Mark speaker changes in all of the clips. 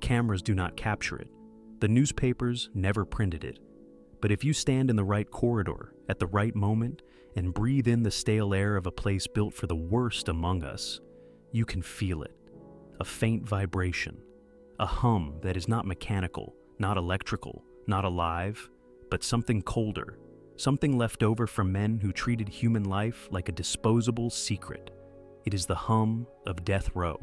Speaker 1: cameras do not capture it. The newspapers never printed it. But if you stand in the right corridor at the right moment and breathe in the stale air of a place built for the worst among us, you can feel it. A faint vibration. A hum that is not mechanical, not electrical, not alive, but something colder. Something left over from men who treated human life like a disposable secret. It is the hum of death row.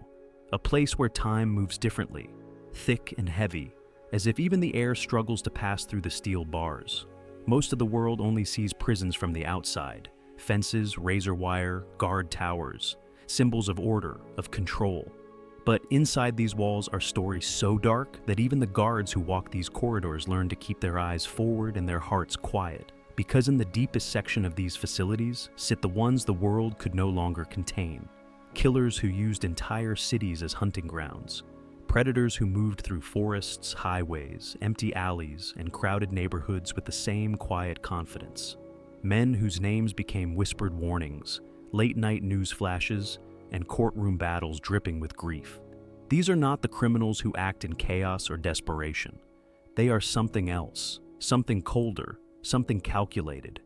Speaker 1: A place where time moves differently, thick and heavy, as if even the air struggles to pass through the steel bars. Most of the world only sees prisons from the outside. Fences, razor wire, guard towers, symbols of order, of control. But inside these walls are stories so dark that even the guards who walk these corridors learn to keep their eyes forward and their hearts quiet. Because in the deepest section of these facilities sit the ones the world could no longer contain. Killers who used entire cities as hunting grounds. Predators who moved through forests, highways, empty alleys, and crowded neighborhoods with the same quiet confidence. Men whose names became whispered warnings, late-night news flashes, and courtroom battles dripping with grief. These are not the criminals who act in chaos or desperation. They are something else, something colder, something calculated.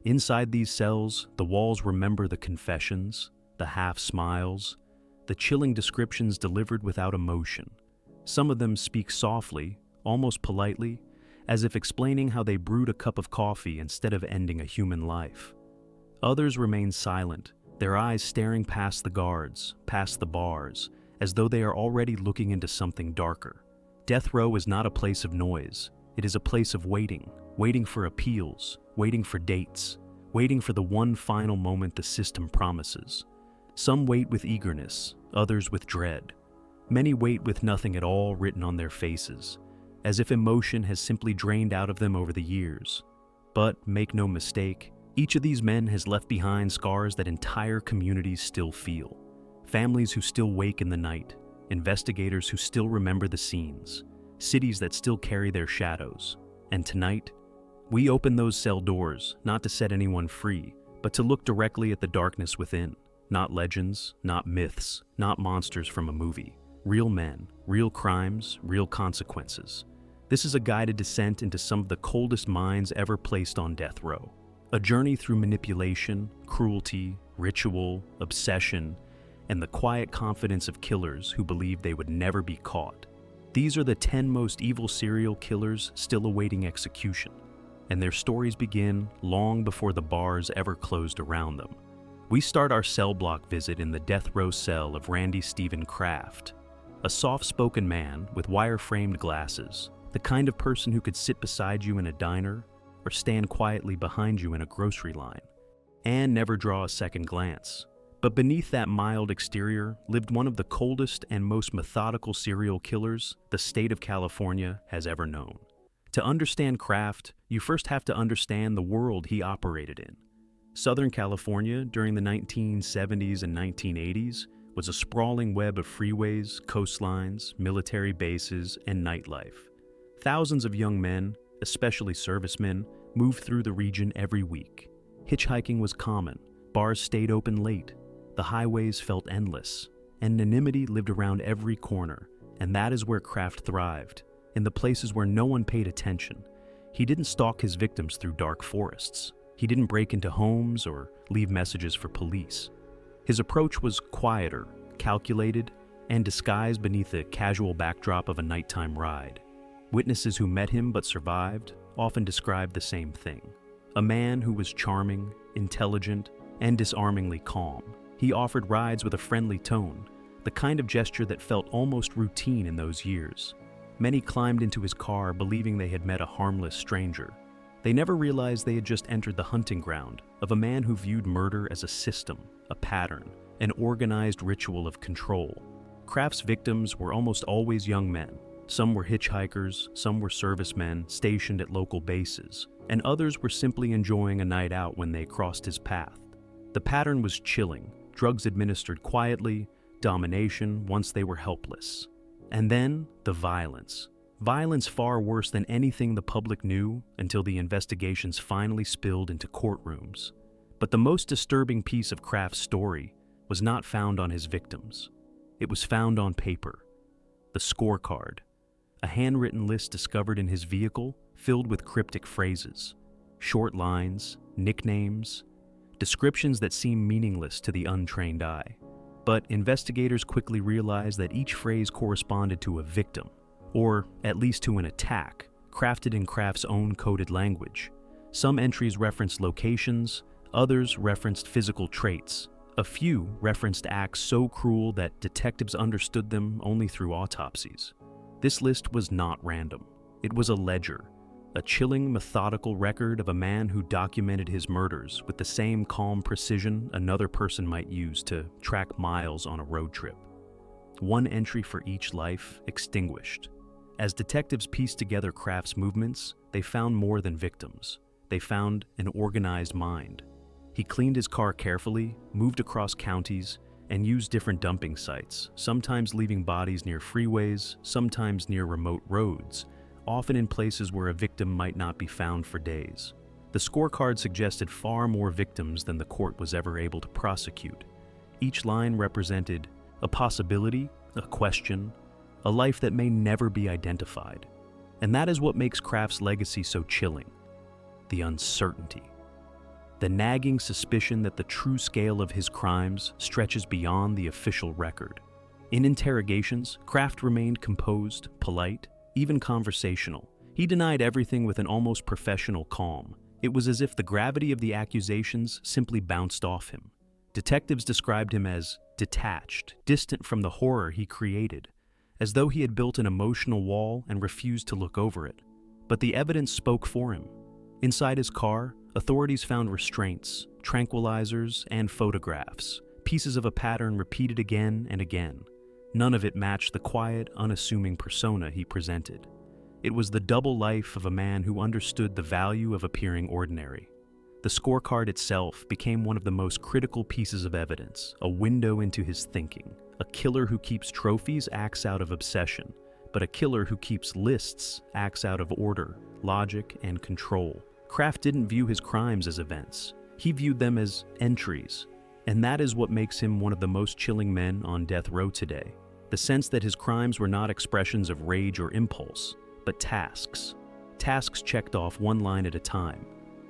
Speaker 1: Inside these cells, the walls remember the confessions, the half-smiles, the chilling descriptions delivered without emotion. Some of them speak softly, almost politely, as if explaining how they brewed a cup of coffee instead of ending a human life. Others remain silent, their eyes staring past the guards, past the bars, as though they are already looking into something darker. Death row is not a place of noise. It is a place of waiting, waiting for appeals, waiting for dates, waiting for the one final moment the system promises. Some wait with eagerness, others with dread. Many wait with nothing at all written on their faces, as if emotion has simply drained out of them over the years. But make no mistake, each of these men has left behind scars that entire communities still feel. Families who still wake in the night, investigators who still remember the scenes, cities that still carry their shadows. And tonight, we open those cell doors not to set anyone free, but to look directly at the darkness within. Not legends, not myths, not monsters from a movie. Real men, real crimes, real consequences. This is a guided descent into some of the coldest minds ever placed on death row. A journey through manipulation, cruelty, ritual, obsession, and the quiet confidence of killers who believed they would never be caught. These are the 10 most evil serial killers still awaiting execution, and their stories begin long before the bars ever closed around them. We start our cell block visit in the death row cell of Randy Steven Kraft, a soft-spoken man with wire-framed glasses, the kind of person who could sit beside you in a diner or stand quietly behind you in a grocery line, and never draw a second glance. But beneath that mild exterior lived one of the coldest and most methodical serial killers the state of California has ever known. To understand Kraft, you first have to understand the world he operated in. Southern California during the 1970s and 1980s was a sprawling web of freeways, coastlines, military bases, and nightlife. Thousands of young men, especially servicemen, moved through the region every week. Hitchhiking was common, bars stayed open late, the highways felt endless, and anonymity lived around every corner, and that is where Kraft thrived, in the places where no one paid attention. He didn't stalk his victims through dark forests. He didn't break into homes or leave messages for police. His approach was quieter, calculated, and disguised beneath the casual backdrop of a nighttime ride. Witnesses who met him but survived often described the same thing. A man who was charming, intelligent, and disarmingly calm. He offered rides with a friendly tone, the kind of gesture that felt almost routine in those years. Many climbed into his car believing they had met a harmless stranger. They never realized they had just entered the hunting ground of a man who viewed murder as a system, a pattern, an organized ritual of control. Kraft's victims were almost always young men. Some were hitchhikers, some were servicemen stationed at local bases, and others were simply enjoying a night out when they crossed his path. The pattern was chilling, drugs administered quietly, domination once they were helpless. And then, the violence. Violence far worse than anything the public knew until the investigations finally spilled into courtrooms. But the most disturbing piece of Kraft's story was not found on his victims. It was found on paper. The scorecard. a handwritten list discovered in his vehicle filled with cryptic phrases, short lines, nicknames, descriptions that seem meaningless to the untrained eye. But investigators quickly realized that each phrase corresponded to a victim, or at least to an attack, crafted in Kraft's own coded language. Some entries referenced locations, others referenced physical traits. A few referenced acts so cruel that detectives understood them only through autopsies. This list was not random. It was a ledger, a chilling, methodical record of a man who documented his murders with the same calm precision another person might use to track miles on a road trip. One entry for each life extinguished. As detectives pieced together Kraft's movements, they found more than victims. They found an organized mind. He cleaned his car carefully, moved across counties, and used different dumping sites, sometimes leaving bodies near freeways, sometimes near remote roads, often in places where a victim might not be found for days. The scorecard suggested far more victims than the court was ever able to prosecute. Each line represented a possibility, a question, a life that may never be identified. And that is what makes Kraft's legacy so chilling: the uncertainty. The nagging suspicion that the true scale of his crimes stretches beyond the official record. In interrogations, Kraft remained composed, polite, even conversational. He denied everything with an almost professional calm. It was as if the gravity of the accusations simply bounced off him. Detectives described him as detached, distant from the horror he created, as though he had built an emotional wall and refused to look over it. But the evidence spoke for him. Inside his car, authorities found restraints, tranquilizers, and photographs, pieces of a pattern repeated again and again. None of it matched the quiet, unassuming persona he presented. It was the double life of a man who understood the value of appearing ordinary. The scorecard itself became one of the most critical pieces of evidence, a window into his thinking. A killer who keeps trophies acts out of obsession, but a killer who keeps lists acts out of order, logic, and control. Kraft didn't view his crimes as events. He viewed them as entries, and that is what makes him one of the most chilling men on death row today. The sense that his crimes were not expressions of rage or impulse, but tasks. Tasks checked off one line at a time.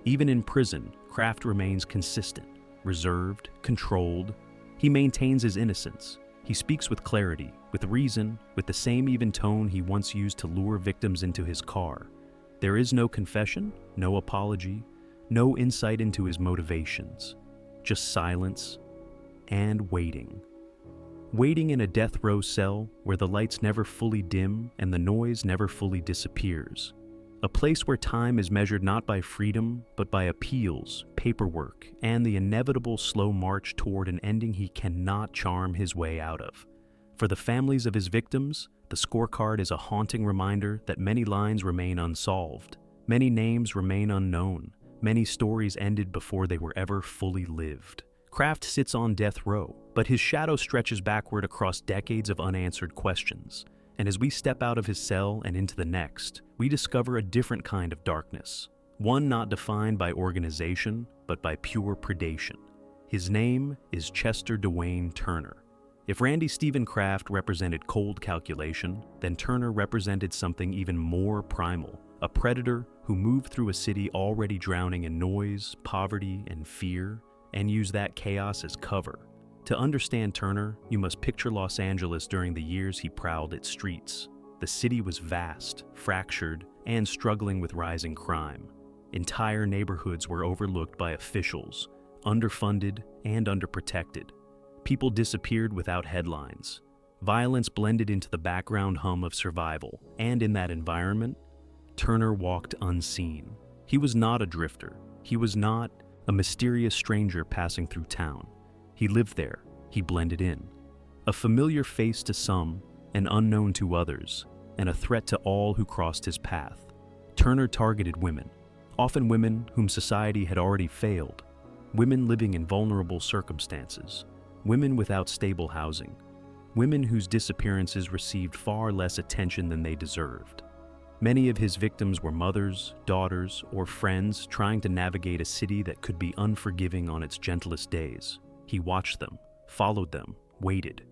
Speaker 1: Even in prison, Kraft remains consistent, reserved, controlled. He maintains his innocence. He speaks with clarity, with reason, with the same even tone he once used to lure victims into his car. There is no confession, no apology, no insight into his motivations. Just silence and waiting. Waiting in a death row cell where the lights never fully dim and the noise never fully disappears. A place where time is measured not by freedom, but by appeals, paperwork, and the inevitable slow march toward an ending he cannot charm his way out of. For the families of his victims, the scorecard is a haunting reminder that many lines remain unsolved, many names remain unknown, many stories ended before they were ever fully lived. Kraft sits on death row, but his shadow stretches backward across decades of unanswered questions. And as we step out of his cell and into the next, we discover a different kind of darkness, one not defined by organization, but by pure predation. His name is Chester Dewayne Turner. If Randy Steven Kraft represented cold calculation, then Turner represented something even more primal, a predator who moved through a city already drowning in noise, poverty, and fear, and used that chaos as cover. To understand Turner, you must picture Los Angeles during the years he prowled its streets. The city was vast, fractured, and struggling with rising crime. Entire neighborhoods were overlooked by officials, underfunded and underprotected. People disappeared without headlines. Violence blended into the background hum of survival, and in that environment, Turner walked unseen. He was not a drifter. He was not a mysterious stranger passing through town. He lived there. He blended in. A familiar face to some, an unknown to others, and a threat to all who crossed his path. Turner targeted women, often women whom society had already failed, women living in vulnerable circumstances, women without stable housing, women whose disappearances received far less attention than they deserved. Many of his victims were mothers, daughters, or friends trying to navigate a city that could be unforgiving on its gentlest days. He watched them, followed them, waited.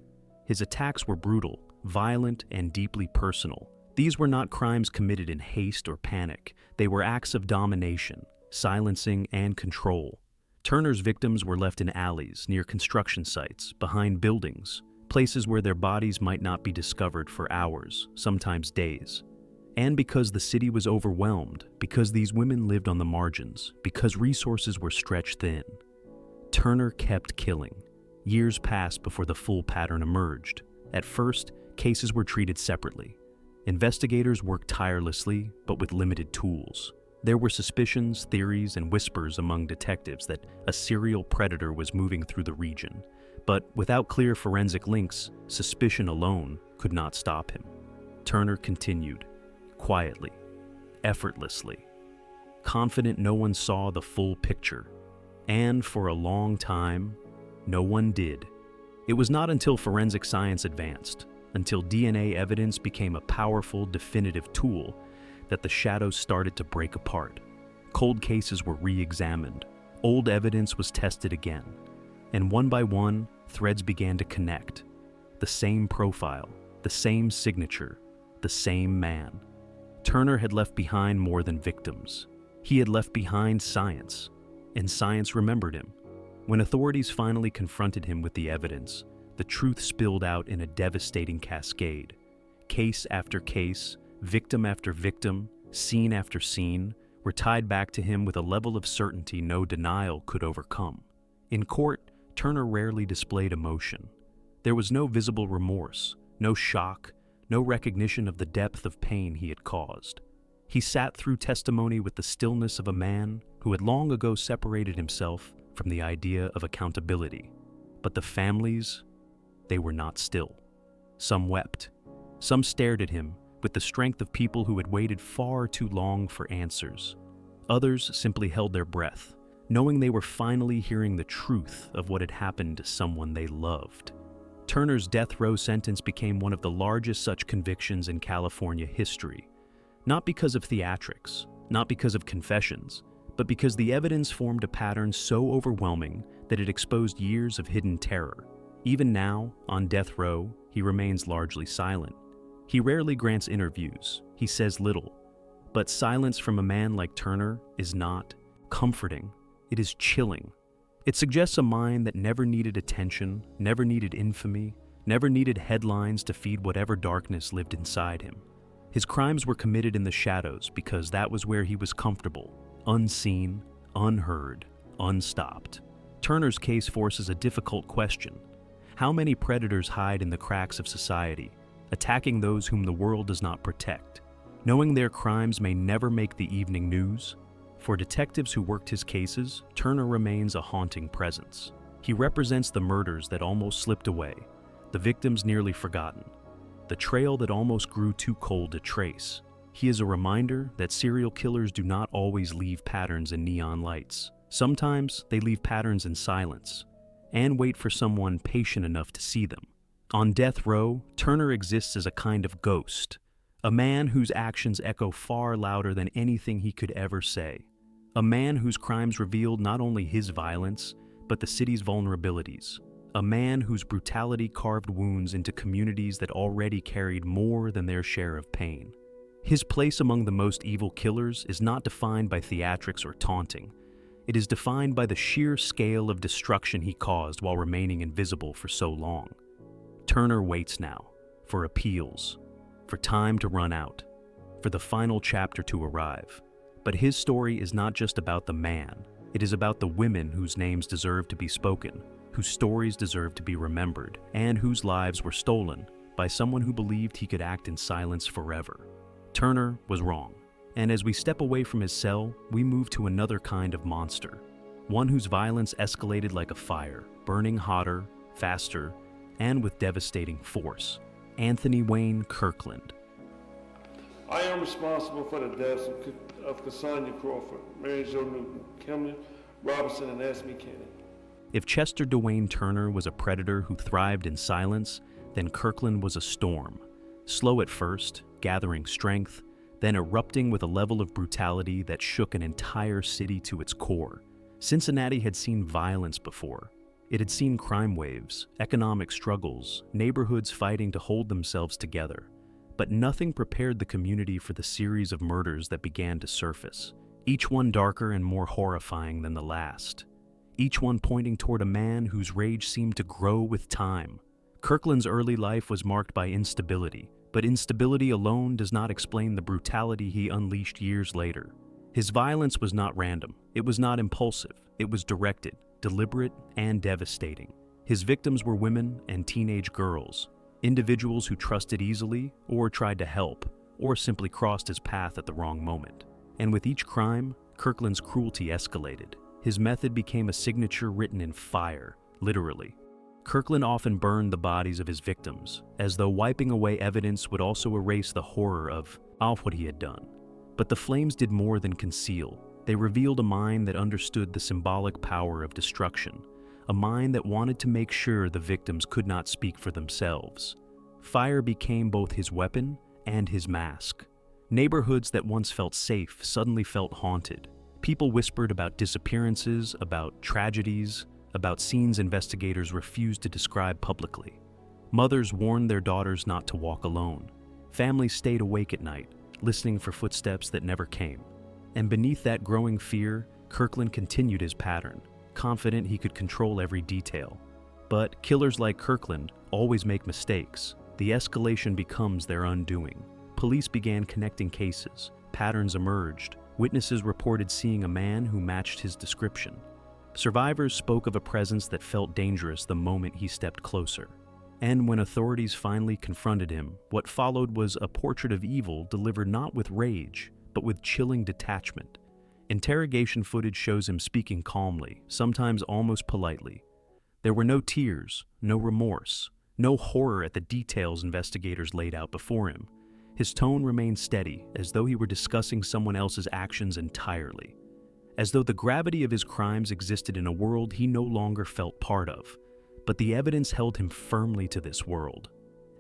Speaker 1: His attacks were brutal, violent, and deeply personal, These were not crimes committed in haste or panic. They were acts of domination, silencing, and control. Turner's victims were left in alleys, near construction sites, behind buildings, places where their bodies might not be discovered for hours, sometimes days. And because the city was overwhelmed, because these women lived on the margins, because resources were stretched thin, Turner kept killing. Years passed before the full pattern emerged. At first, cases were treated separately. Investigators worked tirelessly, but with limited tools. There were suspicions, theories, and whispers among detectives that a serial predator was moving through the region. But without clear forensic links, suspicion alone could not stop him. Turner continued, quietly, effortlessly, confident no one saw the full picture. And for a long time, no one did. It was not until forensic science advanced, until DNA evidence became a powerful, definitive tool, that the shadows started to break apart. Cold cases were re-examined, old evidence was tested again, and one by one, threads began to connect. The same profile, the same signature, the same man. Turner had left behind more than victims. He had left behind science, and science remembered him. When authorities finally confronted him with the evidence, the truth spilled out in a devastating cascade. Case after case, victim after victim, scene after scene, were tied back to him with a level of certainty no denial could overcome. In court, Turner rarely displayed emotion. There was no visible remorse, no shock, no recognition of the depth of pain he had caused. He sat through testimony with the stillness of a man who had long ago separated himself from the idea of accountability. But the families, they were not still. Some wept. Some stared at him with the strength of people who had waited far too long for answers. Others simply held their breath, knowing they were finally hearing the truth of what had happened to someone they loved. Turner's death row sentence became one of the largest such convictions in California history, not because of theatrics, not because of confessions, but because the evidence formed a pattern so overwhelming that it exposed years of hidden terror. Even now, on death row, he remains largely silent. He rarely grants interviews, he says little, but silence from a man like Turner is not comforting, it is chilling. It suggests a mind that never needed attention, never needed infamy, never needed headlines to feed whatever darkness lived inside him. His crimes were committed in the shadows because that was where he was comfortable, unseen, unheard, unstopped. Turner's case forces a difficult question. How many predators hide in the cracks of society, attacking those whom the world does not protect? Knowing their crimes may never make the evening news, for detectives who worked his cases, Turner remains a haunting presence. He represents the murders that almost slipped away, the victims nearly forgotten, the trail that almost grew too cold to trace. He is a reminder that serial killers do not always leave patterns in neon lights. Sometimes they leave patterns in silence, and wait for someone patient enough to see them. On death row, Turner exists as a kind of ghost, a man whose actions echo far louder than anything he could ever say. A man whose crimes revealed not only his violence, but the city's vulnerabilities. A man whose brutality carved wounds into communities that already carried more than their share of pain. His place among the most evil killers is not defined by theatrics or taunting. It is defined by the sheer scale of destruction he caused while remaining invisible for so long. Turner waits now, for appeals, for time to run out, for the final chapter to arrive. But his story is not just about the man. It is about the women whose names deserve to be spoken, whose stories deserve to be remembered, and whose lives were stolen by someone who believed he could act in silence forever. Turner was wrong. And as we step away from his cell, we move to another kind of monster, one whose violence escalated like a fire, burning hotter, faster, and with devastating force. Anthony Wayne Kirkland.
Speaker 2: I am responsible for the deaths of Cassandra Crawford, Mary Jo Newton, Kimberly Robinson, and Esme Kennedy.
Speaker 1: If Chester Dewayne Turner was a predator who thrived in silence, then Kirkland was a storm, slow at first, gathering strength, then erupting with a level of brutality that shook an entire city to its core. Cincinnati had seen violence before. It had seen crime waves, economic struggles, neighborhoods fighting to hold themselves together. But nothing prepared the community for the series of murders that began to surface, each one darker and more horrifying than the last. Each one pointing toward a man whose rage seemed to grow with time. Kirkland's early life was marked by instability, but instability alone does not explain the brutality he unleashed years later. His violence was not random, it was not impulsive, it was directed, deliberate, and devastating. His victims were women and teenage girls, individuals who trusted easily, or tried to help, or simply crossed his path at the wrong moment. And with each crime, Kirkland's cruelty escalated. His method became a signature written in fire, literally. Kirkland often burned the bodies of his victims, as though wiping away evidence would also erase the horror of what he had done. But the flames did more than conceal. They revealed a mind that understood the symbolic power of destruction, a mind that wanted to make sure the victims could not speak for themselves. Fire became both his weapon and his mask. Neighborhoods that once felt safe suddenly felt haunted. People whispered about disappearances, about tragedies, about scenes investigators refused to describe publicly. Mothers warned their daughters not to walk alone. Families stayed awake at night, listening for footsteps that never came. And beneath that growing fear, Kirkland continued his pattern, confident he could control every detail. But killers like Kirkland always make mistakes. The escalation becomes their undoing. Police began connecting cases. Patterns emerged. Witnesses reported seeing a man who matched his description. Survivors spoke of a presence that felt dangerous the moment he stepped closer. And when authorities finally confronted him, what followed was a portrait of evil delivered not with rage, but with chilling detachment. Interrogation footage shows him speaking calmly, sometimes almost politely. There were no tears, no remorse, no horror at the details investigators laid out before him. His tone remained steady, as though he were discussing someone else's actions entirely. As though the gravity of his crimes existed in a world he no longer felt part of. But the evidence held him firmly to this world.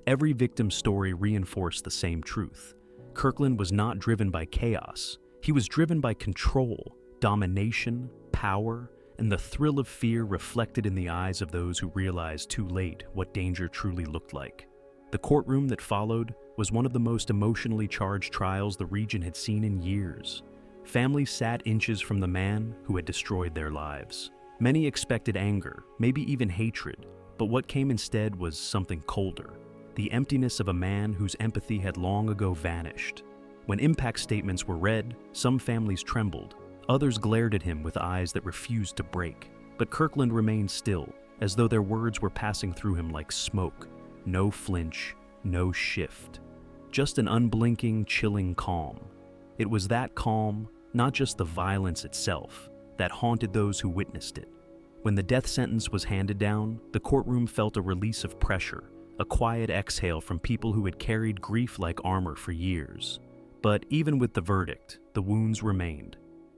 Speaker 1: Every victim's story reinforced the same truth. Kirkland was not driven by chaos. He was driven by control, domination, power, and the thrill of fear reflected in the eyes of those who realized too late what danger truly looked like. The courtroom that followed was one of the most emotionally charged trials the region had seen in years. Families sat inches from the man who had destroyed their lives. Many expected anger, maybe even hatred, but what came instead was something colder. The emptiness of a man whose empathy had long ago vanished. When impact statements were read, some families trembled. Others glared at him with eyes that refused to break. But Kirkland remained still, as though their words were passing through him like smoke. No flinch, no shift. Just an unblinking, chilling calm. It was that calm, not just the violence itself, that haunted those who witnessed it. When the death sentence was handed down, the courtroom felt a release of pressure, a quiet exhale from people who had carried grief like armor for years. But even with the verdict, the wounds remained.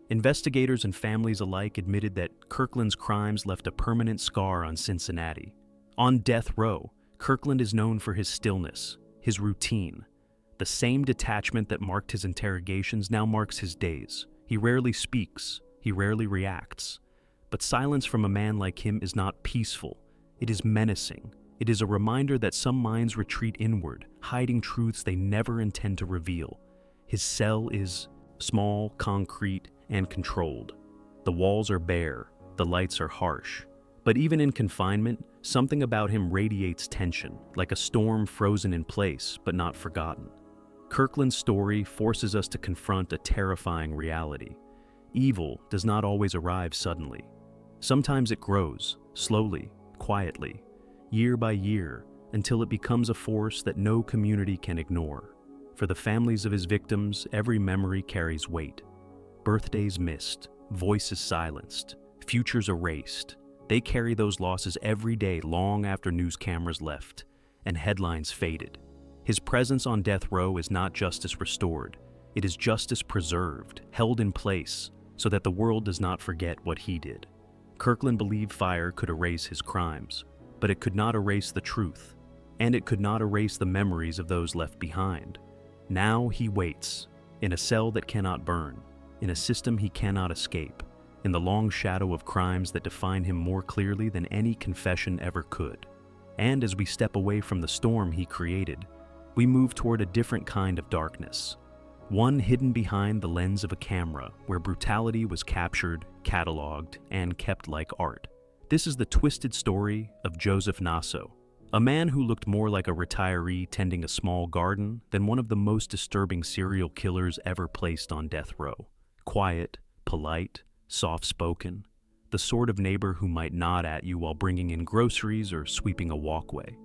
Speaker 1: Investigators and families alike admitted that Kirkland's crimes left a permanent scar on Cincinnati. On death row, Kirkland is known for his stillness, his routine. The same detachment that marked his interrogations now marks his days. He rarely speaks, he rarely reacts. But silence from a man like him is not peaceful. It is menacing. It is a reminder that some minds retreat inward, hiding truths they never intend to reveal. His cell is small, concrete, and controlled. The walls are bare, the lights are harsh. But even in confinement, something about him radiates tension, like a storm frozen in place but not forgotten. Kirkland's story forces us to confront a terrifying reality. Evil does not always arrive suddenly. Sometimes it grows, slowly, quietly, year by year, until it becomes a force that no community can ignore. For the families of his victims, every memory carries weight. Birthdays missed, voices silenced, futures erased. They carry those losses every day long after news cameras left, and headlines faded. His presence on death row is not justice restored. It is justice preserved, held in place, so that the world does not forget what he did. Kirkland believed fire could erase his crimes, but it could not erase the truth, and it could not erase the memories of those left behind. Now he waits, in a cell that cannot burn, in a system he cannot escape, in the long shadow of crimes that define him more clearly than any confession ever could. And as we step away from the storm he created, we move toward a different kind of darkness. One hidden behind the lens of a camera, where brutality was captured, cataloged, and kept like art. This is the twisted story of Joseph Nasso, a man who looked more like a retiree tending a small garden than one of the most disturbing serial killers ever placed on death row. Quiet, polite, soft-spoken, the sort of neighbor who might nod at you while bringing in groceries or sweeping a walkway.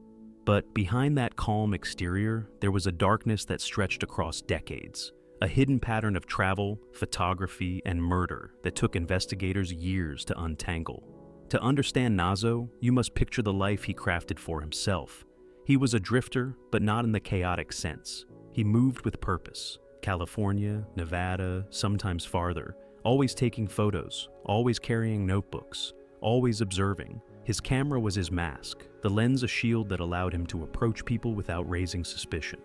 Speaker 1: But behind that calm exterior, there was a darkness that stretched across decades, a hidden pattern of travel, photography, and murder that took investigators years to untangle. To understand Nasso, you must picture the life he crafted for himself. He was a drifter, but not in the chaotic sense. He moved with purpose. California, Nevada, sometimes farther, always taking photos, always carrying notebooks, always observing. His camera was his mask, the lens a shield that allowed him to approach people without raising suspicion.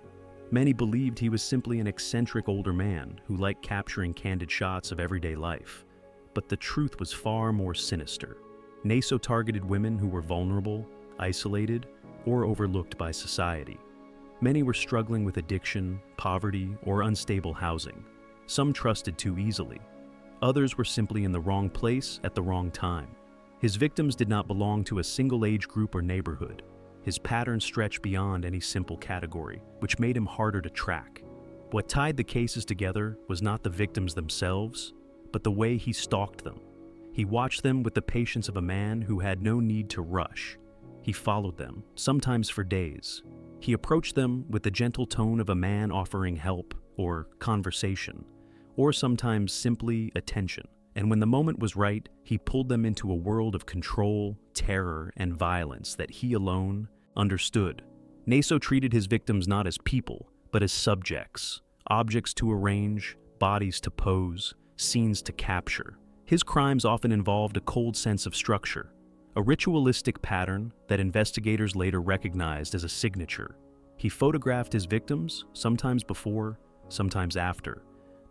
Speaker 1: Many believed he was simply an eccentric older man who liked capturing candid shots of everyday life. But the truth was far more sinister. Nasso targeted women who were vulnerable, isolated, or overlooked by society. Many were struggling with addiction, poverty, or unstable housing. Some trusted too easily. Others were simply in the wrong place at the wrong time. His victims did not belong to a single age group or neighborhood. His pattern stretched beyond any simple category, which made him harder to track. What tied the cases together was not the victims themselves, but the way he stalked them. He watched them with the patience of a man who had no need to rush. He followed them, sometimes for days. He approached them with the gentle tone of a man offering help or conversation, or sometimes simply attention. And when the moment was right, he pulled them into a world of control, terror, and violence that he alone understood. Nasso treated his victims not as people, but as subjects, objects to arrange, bodies to pose, scenes to capture. His crimes often involved a cold sense of structure, a ritualistic pattern that investigators later recognized as a signature. He photographed his victims, sometimes before, sometimes after,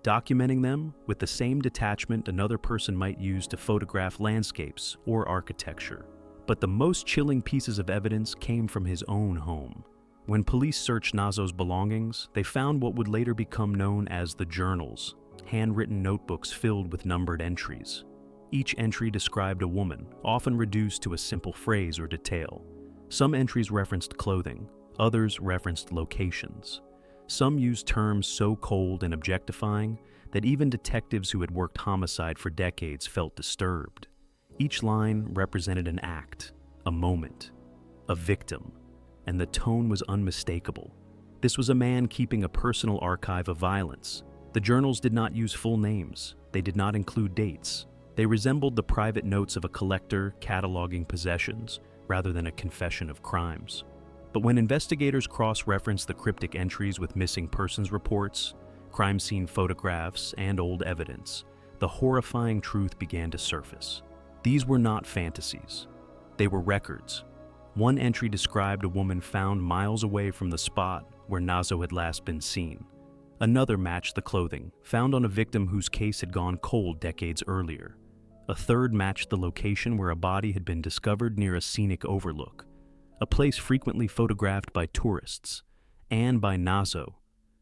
Speaker 1: documenting them with the same detachment another person might use to photograph landscapes or architecture. But the most chilling pieces of evidence came from his own home. When police searched Nasso's belongings, they found what would later become known as the journals, handwritten notebooks filled with numbered entries. Each entry described a woman, often reduced to a simple phrase or detail. Some entries referenced clothing, others referenced locations. Some used terms so cold and objectifying that even detectives who had worked homicide for decades felt disturbed. Each line represented an act, a moment, a victim, and the tone was unmistakable. This was a man keeping a personal archive of violence. The journals did not use full names. They did not include dates. They resembled the private notes of a collector cataloging possessions rather than a confession of crimes. But when investigators cross-referenced the cryptic entries with missing persons reports, crime scene photographs, and old evidence, the horrifying truth began to surface. These were not fantasies. They were records. One entry described a woman found miles away from the spot where Nasso had last been seen. Another matched the clothing, found on a victim whose case had gone cold decades earlier. A third matched the location where a body had been discovered near a scenic overlook, a place frequently photographed by tourists, and by Nasso.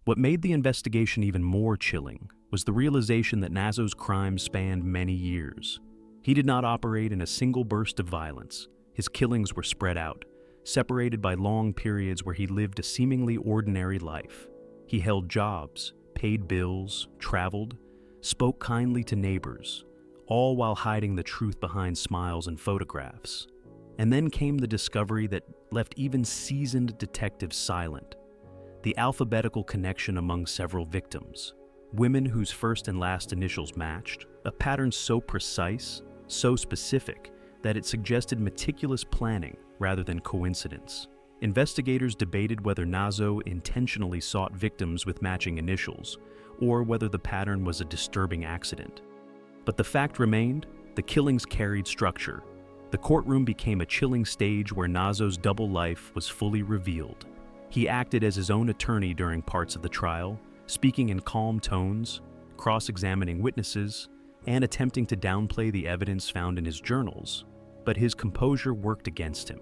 Speaker 1: What made the investigation even more chilling was the realization that Nasso's crimes spanned many years. He did not operate in a single burst of violence. His killings were spread out, separated by long periods where he lived a seemingly ordinary life. He held jobs, paid bills, traveled, spoke kindly to neighbors, all while hiding the truth behind smiles and photographs. And then came the discovery that left even seasoned detectives silent: the alphabetical connection among several victims, women whose first and last initials matched, a pattern so precise, so specific, that it suggested meticulous planning rather than coincidence. Investigators debated whether Nasso intentionally sought victims with matching initials, or whether the pattern was a disturbing accident. But the fact remained, the killings carried structure. The courtroom became a chilling stage where Nasso's double life was fully revealed. He acted as his own attorney during parts of the trial, speaking in calm tones, cross-examining witnesses, and attempting to downplay the evidence found in his journals. But his composure worked against him.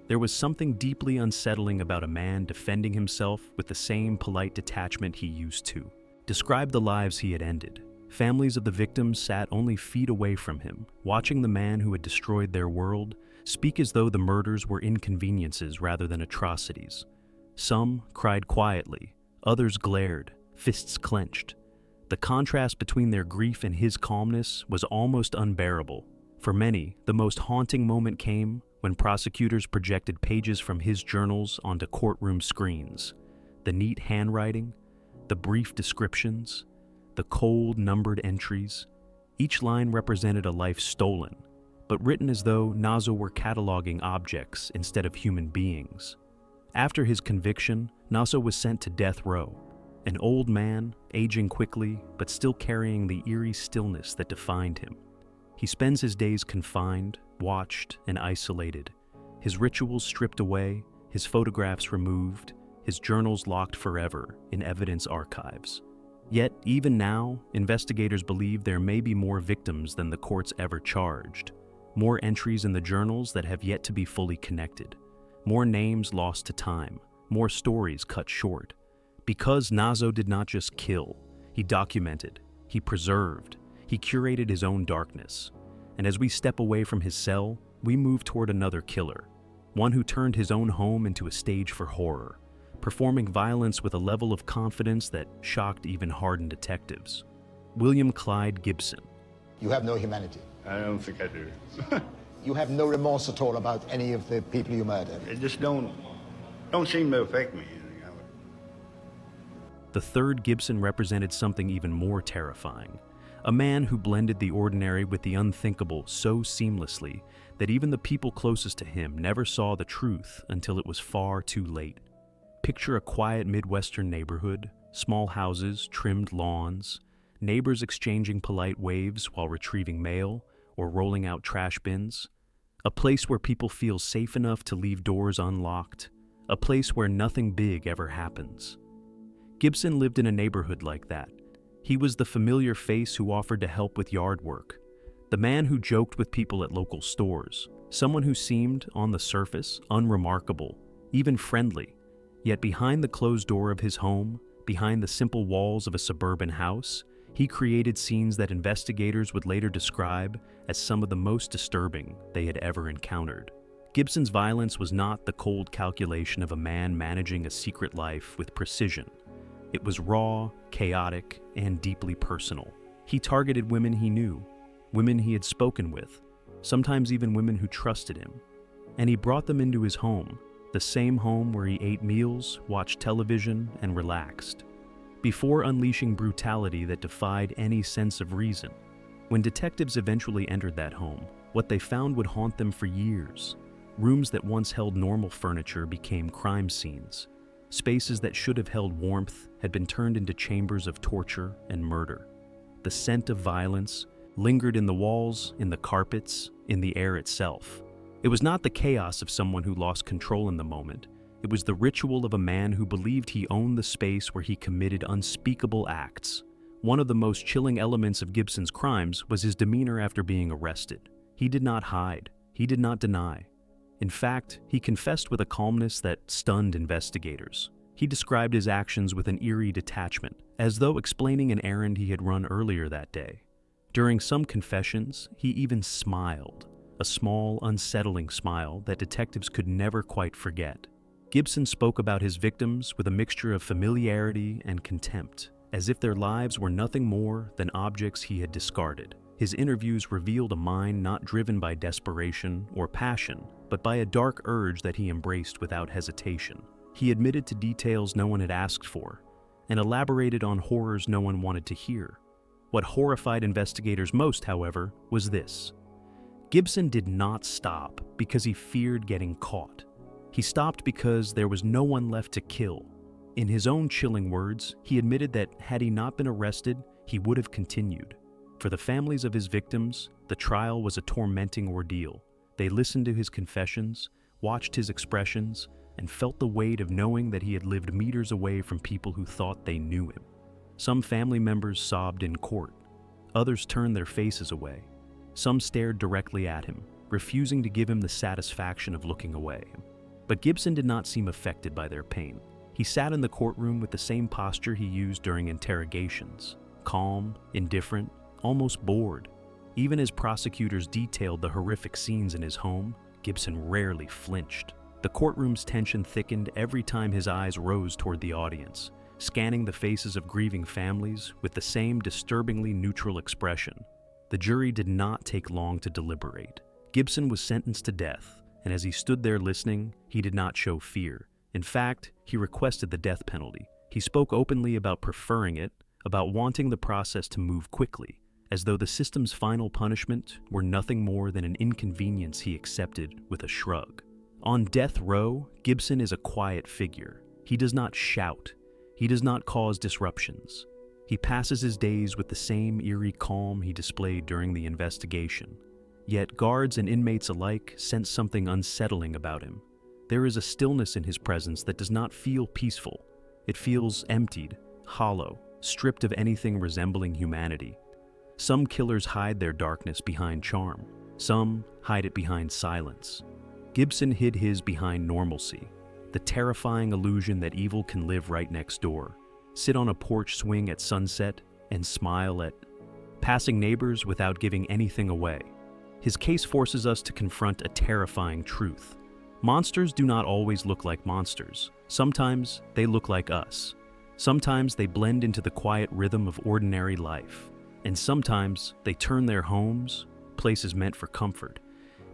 Speaker 1: There was something deeply unsettling about a man defending himself with the same polite detachment he used to. Describe the lives he had ended. Families of the victims sat only feet away from him, watching the man who had destroyed their world speak as though the murders were inconveniences rather than atrocities. Some cried quietly, others glared, fists clenched. The contrast between their grief and his calmness was almost unbearable. For many, the most haunting moment came when prosecutors projected pages from his journals onto courtroom screens. The neat handwriting, the brief descriptions, the cold, numbered entries. Each line represented a life stolen, but written as though Nazo were cataloging objects instead of human beings. After his conviction, Nazo was sent to death row, an old man, aging quickly, but still carrying the eerie stillness that defined him. He spends his days confined, watched, and isolated, his rituals stripped away, his photographs removed, his journals locked forever in evidence archives. Yet, even now, investigators believe there may be more victims than the courts ever charged, more entries in the journals that have yet to be fully connected, more names lost to time, more stories cut short. Because Nazo did not just kill, he documented, he preserved, he curated his own darkness. And as we step away from his cell, we move toward another killer, one who turned his own home into a stage for horror, performing violence with a level of confidence that shocked even hardened detectives. William Clyde Gibson.
Speaker 3: You have no humanity.
Speaker 4: I don't think I do.
Speaker 3: You have no remorse at all about any of the people you murdered.
Speaker 4: It just don't seem to affect me.
Speaker 1: The third Gibson represented something even more terrifying. A man who blended the ordinary with the unthinkable so seamlessly that even the people closest to him never saw the truth until it was far too late. Picture a quiet Midwestern neighborhood, small houses, trimmed lawns, neighbors exchanging polite waves while retrieving mail or rolling out trash bins. A place where people feel safe enough to leave doors unlocked. A place where nothing big ever happens. Gibson lived in a neighborhood like that. He was the familiar face who offered to help with yard work, the man who joked with people at local stores, someone who seemed, on the surface, unremarkable, even friendly. Yet behind the closed door of his home, behind the simple walls of a suburban house, he created scenes that investigators would later describe as some of the most disturbing they had ever encountered. Gibson's violence was not the cold calculation of a man managing a secret life with precision. It was raw, chaotic, and deeply personal. He targeted women he knew, women he had spoken with, sometimes even women who trusted him. And he brought them into his home, the same home where he ate meals, watched television, and relaxed, before unleashing brutality that defied any sense of reason. When detectives eventually entered that home, what they found would haunt them for years. Rooms that once held normal furniture became crime scenes. Spaces that should have held warmth had been turned into chambers of torture and murder. The scent of violence lingered in the walls, in the carpets, in the air itself. It was not the chaos of someone who lost control in the moment. It was the ritual of a man who believed he owned the space where he committed unspeakable acts. One of the most chilling elements of Gibson's crimes was his demeanor after being arrested. He did not hide. He did not deny. In fact, he confessed with a calmness that stunned investigators. He described his actions with an eerie detachment, as though explaining an errand he had run earlier that day. During some confessions, he even smiled, a small, unsettling smile that detectives could never quite forget. Gibson spoke about his victims with a mixture of familiarity and contempt, as if their lives were nothing more than objects he had discarded. His interviews revealed a mind not driven by desperation or passion, but by a dark urge that he embraced without hesitation. He admitted to details no one had asked for, and elaborated on horrors no one wanted to hear. What horrified investigators most, however, was this. Gibson did not stop because he feared getting caught. He stopped because there was no one left to kill. In his own chilling words, he admitted that had he not been arrested, he would have continued. For the families of his victims, the trial was a tormenting ordeal. They listened to his confessions, watched his expressions, and felt the weight of knowing that he had lived meters away from people who thought they knew him. Some family members sobbed in court. Others turned their faces away. Some stared directly at him, refusing to give him the satisfaction of looking away. But Gibson did not seem affected by their pain. He sat in the courtroom with the same posture he used during interrogations, calm, indifferent, almost bored. Even as prosecutors detailed the horrific scenes in his home, Gibson rarely flinched. The courtroom's tension thickened every time his eyes rose toward the audience, scanning the faces of grieving families with the same disturbingly neutral expression. The jury did not take long to deliberate. Gibson was sentenced to death, and as he stood there listening, he did not show fear. In fact, he requested the death penalty. He spoke openly about preferring it, about wanting the process to move quickly, as though the system's final punishment were nothing more than an inconvenience he accepted with a shrug. On death row, Gibson is a quiet figure. He does not shout. He does not cause disruptions. He passes his days with the same eerie calm he displayed during the investigation. Yet guards and inmates alike sense something unsettling about him. There is a stillness in his presence that does not feel peaceful. It feels emptied, hollow, stripped of anything resembling humanity. Some killers hide their darkness behind charm. Some hide it behind silence. Gibson hid his behind normalcy, the terrifying illusion that evil can live right next door, sit on a porch swing at sunset, and smile at passing neighbors without giving anything away. His case forces us to confront a terrifying truth. Monsters do not always look like monsters. Sometimes they look like us. Sometimes they blend into the quiet rhythm of ordinary life. And sometimes they turn their homes, places meant for comfort,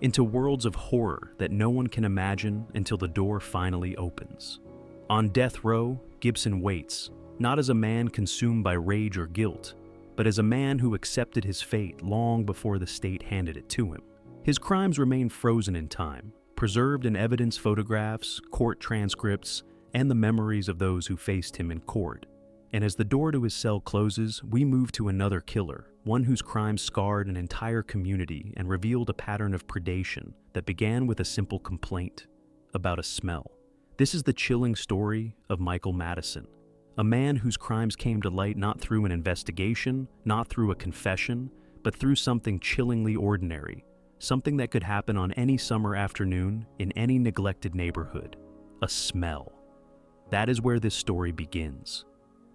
Speaker 1: into worlds of horror that no one can imagine until the door finally opens. On death row, Gibson waits, not as a man consumed by rage or guilt, but as a man who accepted his fate long before the state handed it to him. His crimes remain frozen in time, preserved in evidence photographs, court transcripts, and the memories of those who faced him in court. And as the door to his cell closes, we move to another killer, one whose crimes scarred an entire community and revealed a pattern of predation that began with a simple complaint about a smell. This is the chilling story of Michael Madison, a man whose crimes came to light not through an investigation, not through a confession, but through something chillingly ordinary, something that could happen on any summer afternoon in any neglected neighborhood: a smell. That is where this story begins,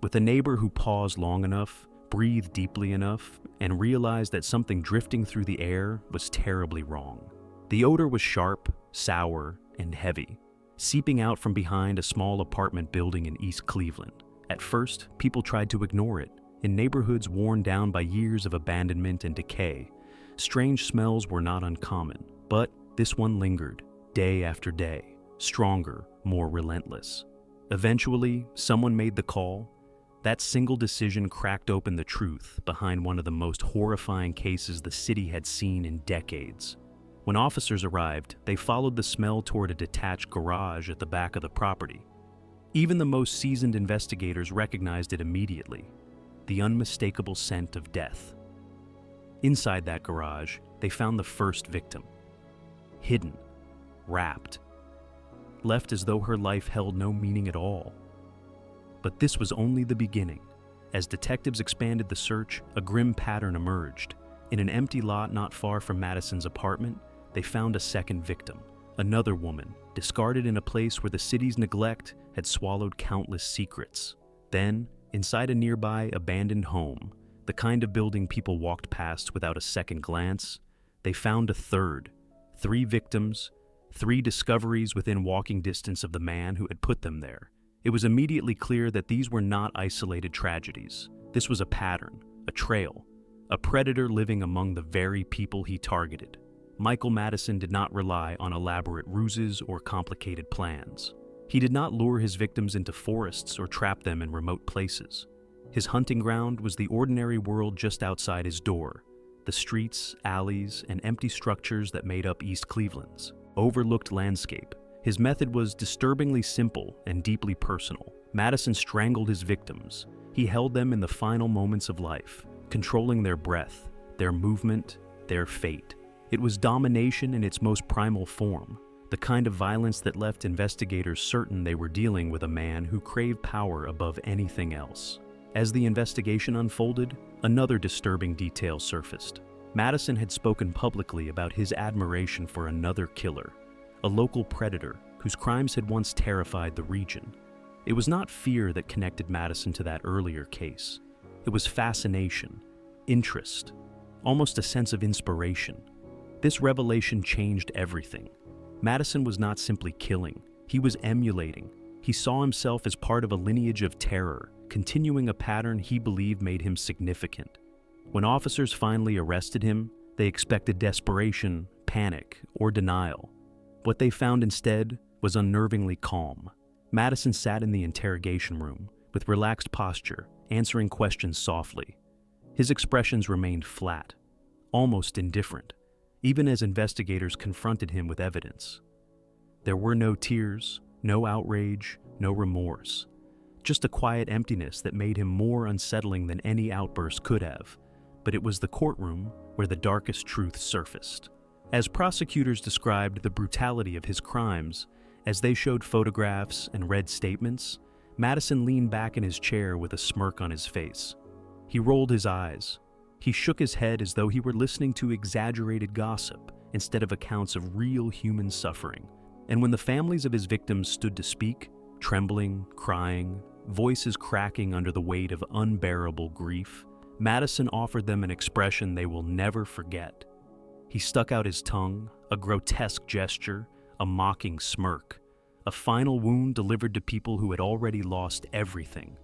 Speaker 1: with a neighbor who paused long enough, breathed deeply enough, and realized that something drifting through the air was terribly wrong. The odor was sharp, sour, and heavy, seeping out from behind a small apartment building in East Cleveland. At first, people tried to ignore it. In neighborhoods worn down by years of abandonment and decay, strange smells were not uncommon, but this one lingered, day after day, stronger, more relentless. Eventually, someone made the call. That single decision cracked open the truth behind one of the most horrifying cases the city had seen in decades. When officers arrived, they followed the smell toward a detached garage at the back of the property. Even the most seasoned investigators recognized it immediately: the unmistakable scent of death. Inside that garage, they found the first victim, hidden, wrapped, left as though her life held no meaning at all. But this was only the beginning. As detectives expanded the search, a grim pattern emerged. In an empty lot not far from Madison's apartment, they found a second victim, another woman, discarded in a place where the city's neglect had swallowed countless secrets. Then, inside a nearby abandoned home, the kind of building people walked past without a second glance, they found a third. 3 victims, 3 discoveries within walking distance of the man who had put them there. It was immediately clear that these were not isolated tragedies. This was a pattern, a trail, a predator living among the very people he targeted. Michael Madison did not rely on elaborate ruses or complicated plans. He did not lure his victims into forests or trap them in remote places. His hunting ground was the ordinary world just outside his door, the streets, alleys, and empty structures that made up East Cleveland's overlooked landscape. His method was disturbingly simple and deeply personal. Madison strangled his victims. He held them in the final moments of life, controlling their breath, their movement, their fate. It was domination in its most primal form, the kind of violence that left investigators certain they were dealing with a man who craved power above anything else. As the investigation unfolded, another disturbing detail surfaced. Madison had spoken publicly about his admiration for another killer, a local predator whose crimes had once terrified the region. It was not fear that connected Madison to that earlier case. It was fascination, interest, almost a sense of inspiration. This revelation changed everything. Madison was not simply killing, he was emulating. He saw himself as part of a lineage of terror, continuing a pattern he believed made him significant. When officers finally arrested him, they expected desperation, panic, or denial. What they found instead was unnervingly calm. Madison sat in the interrogation room, with relaxed posture, answering questions softly. His expressions remained flat, almost indifferent, even as investigators confronted him with evidence. There were no tears, no outrage, no remorse. Just a quiet emptiness that made him more unsettling than any outburst could have. But it was the courtroom where the darkest truth surfaced. As prosecutors described the brutality of his crimes, as they showed photographs and read statements, Madison leaned back in his chair with a smirk on his face. He rolled his eyes. He shook his head as though he were listening to exaggerated gossip instead of accounts of real human suffering. And when the families of his victims stood to speak, trembling, crying, voices cracking under the weight of unbearable grief, Madison offered them an expression they will never forget. He stuck out his tongue, a grotesque gesture, a mocking smirk, a final wound delivered to people who had already lost everything.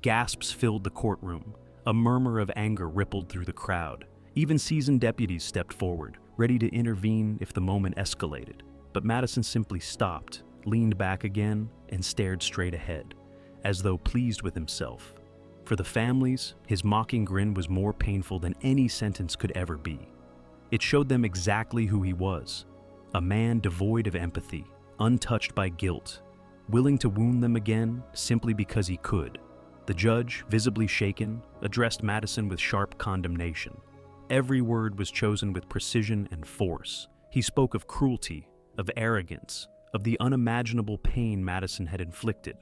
Speaker 1: Gasps filled the courtroom. A murmur of anger rippled through the crowd. Even seasoned deputies stepped forward, ready to intervene if the moment escalated. But Madison simply stopped, leaned back again, and stared straight ahead, as though pleased with himself. For the families, his mocking grin was more painful than any sentence could ever be. It showed them exactly who he was, a man devoid of empathy, untouched by guilt, willing to wound them again simply because he could. The judge, visibly shaken, addressed Madison with sharp condemnation. Every word was chosen with precision and force. He spoke of cruelty, of arrogance, of the unimaginable pain Madison had inflicted.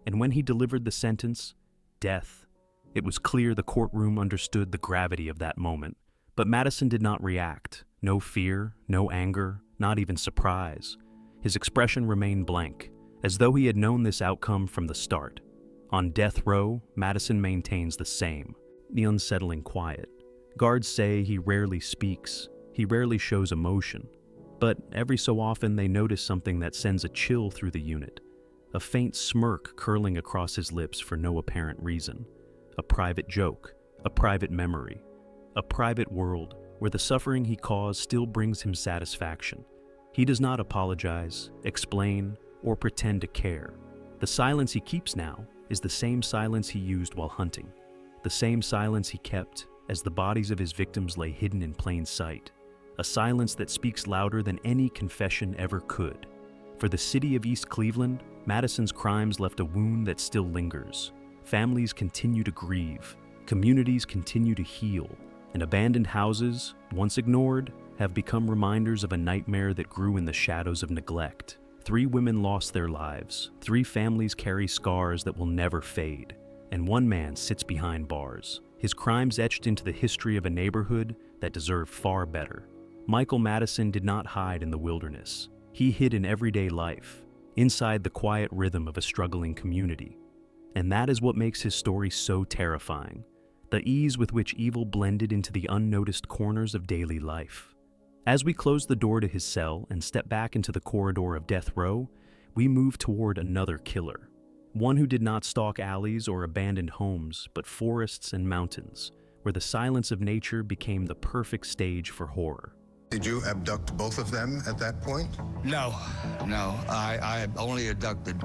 Speaker 1: And when he delivered the sentence, death, it was clear the courtroom understood the gravity of that moment. But Madison did not react. No fear, no anger, not even surprise. His expression remained blank, as though he had known this outcome from the start. On death row, Madison maintains the same, the unsettling quiet. Guards say he rarely speaks, he rarely shows emotion. But every so often they notice something that sends a chill through the unit. A faint smirk curling across his lips for no apparent reason. A private joke, a private memory, a private world where the suffering he caused still brings him satisfaction. He does not apologize, explain, or pretend to care. The silence he keeps now is the same silence he used while hunting, the same silence he kept as the bodies of his victims lay hidden in plain sight, a silence that speaks louder than any confession ever could. For the city of East Cleveland, Madison's crimes left a wound that still lingers. Families continue to grieve, communities continue to heal, and abandoned houses, once ignored, have become reminders of a nightmare that grew in the shadows of neglect. 3 women lost their lives, 3 families carry scars that will never fade, and 1 man sits behind bars, his crimes etched into the history of a neighborhood that deserved far better. Michael Madison did not hide in the wilderness. He hid in everyday life, inside the quiet rhythm of a struggling community. And that is what makes his story so terrifying, the ease with which evil blended into the unnoticed corners of daily life. As we close the door to his cell and step back into the corridor of death row, we move toward another killer. One who did not stalk alleys or abandoned homes, but forests and mountains, where the silence of nature became the perfect stage for horror.
Speaker 5: Did you abduct both of them at that point?
Speaker 6: No. I only abducted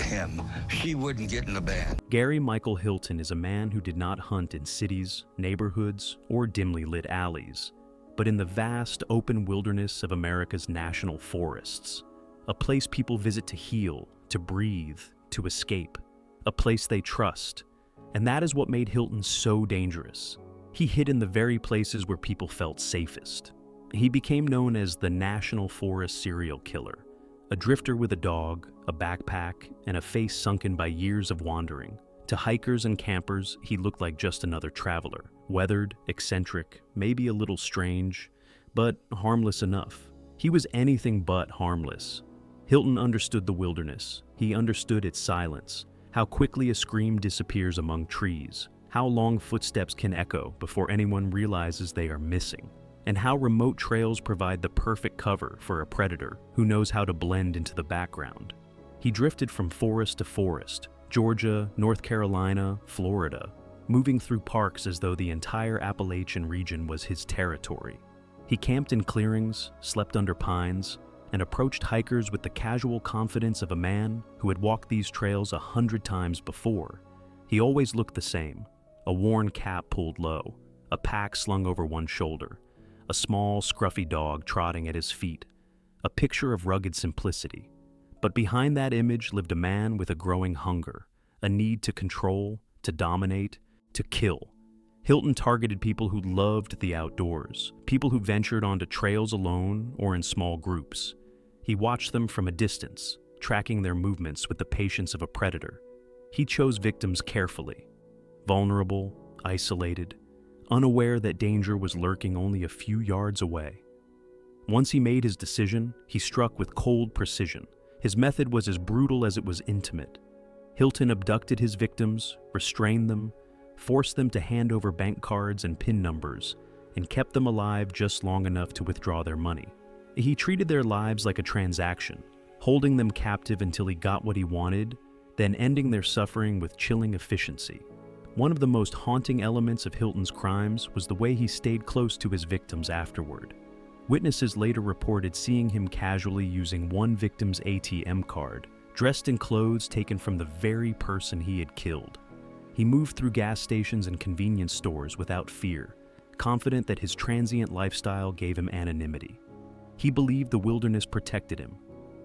Speaker 6: him. She wouldn't get in the band.
Speaker 1: Gary Michael Hilton is a man who did not hunt in cities, neighborhoods, or dimly lit alleys, but in the vast, open wilderness of America's national forests. A place people visit to heal, to breathe, to escape. A place they trust. And that is what made Hilton so dangerous. He hid in the very places where people felt safest. He became known as the National Forest Serial Killer, a drifter with a dog, a backpack, and a face sunken by years of wandering. To hikers and campers, he looked like just another traveler, weathered, eccentric, maybe a little strange, but harmless enough. He was anything but harmless. Hilton understood the wilderness. He understood its silence, how quickly a scream disappears among trees, how long footsteps can echo before anyone realizes they are missing, and how remote trails provide the perfect cover for a predator who knows how to blend into the background. He drifted from forest to forest, Georgia, North Carolina, Florida, moving through parks as though the entire Appalachian region was his territory. He camped in clearings, slept under pines, and approached hikers with the casual confidence of a man who had walked these trails 100 times before. He always looked the same, a worn cap pulled low, a pack slung over one shoulder, a small, scruffy dog trotting at his feet, a picture of rugged simplicity. But behind that image lived a man with a growing hunger, a need to control, to dominate, to kill. Hilton targeted people who loved the outdoors, people who ventured onto trails alone or in small groups. He watched them from a distance, tracking their movements with the patience of a predator. He chose victims carefully, vulnerable, isolated, unaware that danger was lurking only a few yards away. Once he made his decision, he struck with cold precision. His method was as brutal as it was intimate. Hilton abducted his victims, restrained them, forced them to hand over bank cards and PIN numbers, and kept them alive just long enough to withdraw their money. He treated their lives like a transaction, holding them captive until he got what he wanted, then ending their suffering with chilling efficiency. One of the most haunting elements of Hilton's crimes was the way he stayed close to his victims afterward. Witnesses later reported seeing him casually using one victim's ATM card, dressed in clothes taken from the very person he had killed. He moved through gas stations and convenience stores without fear, confident that his transient lifestyle gave him anonymity. He believed the wilderness protected him.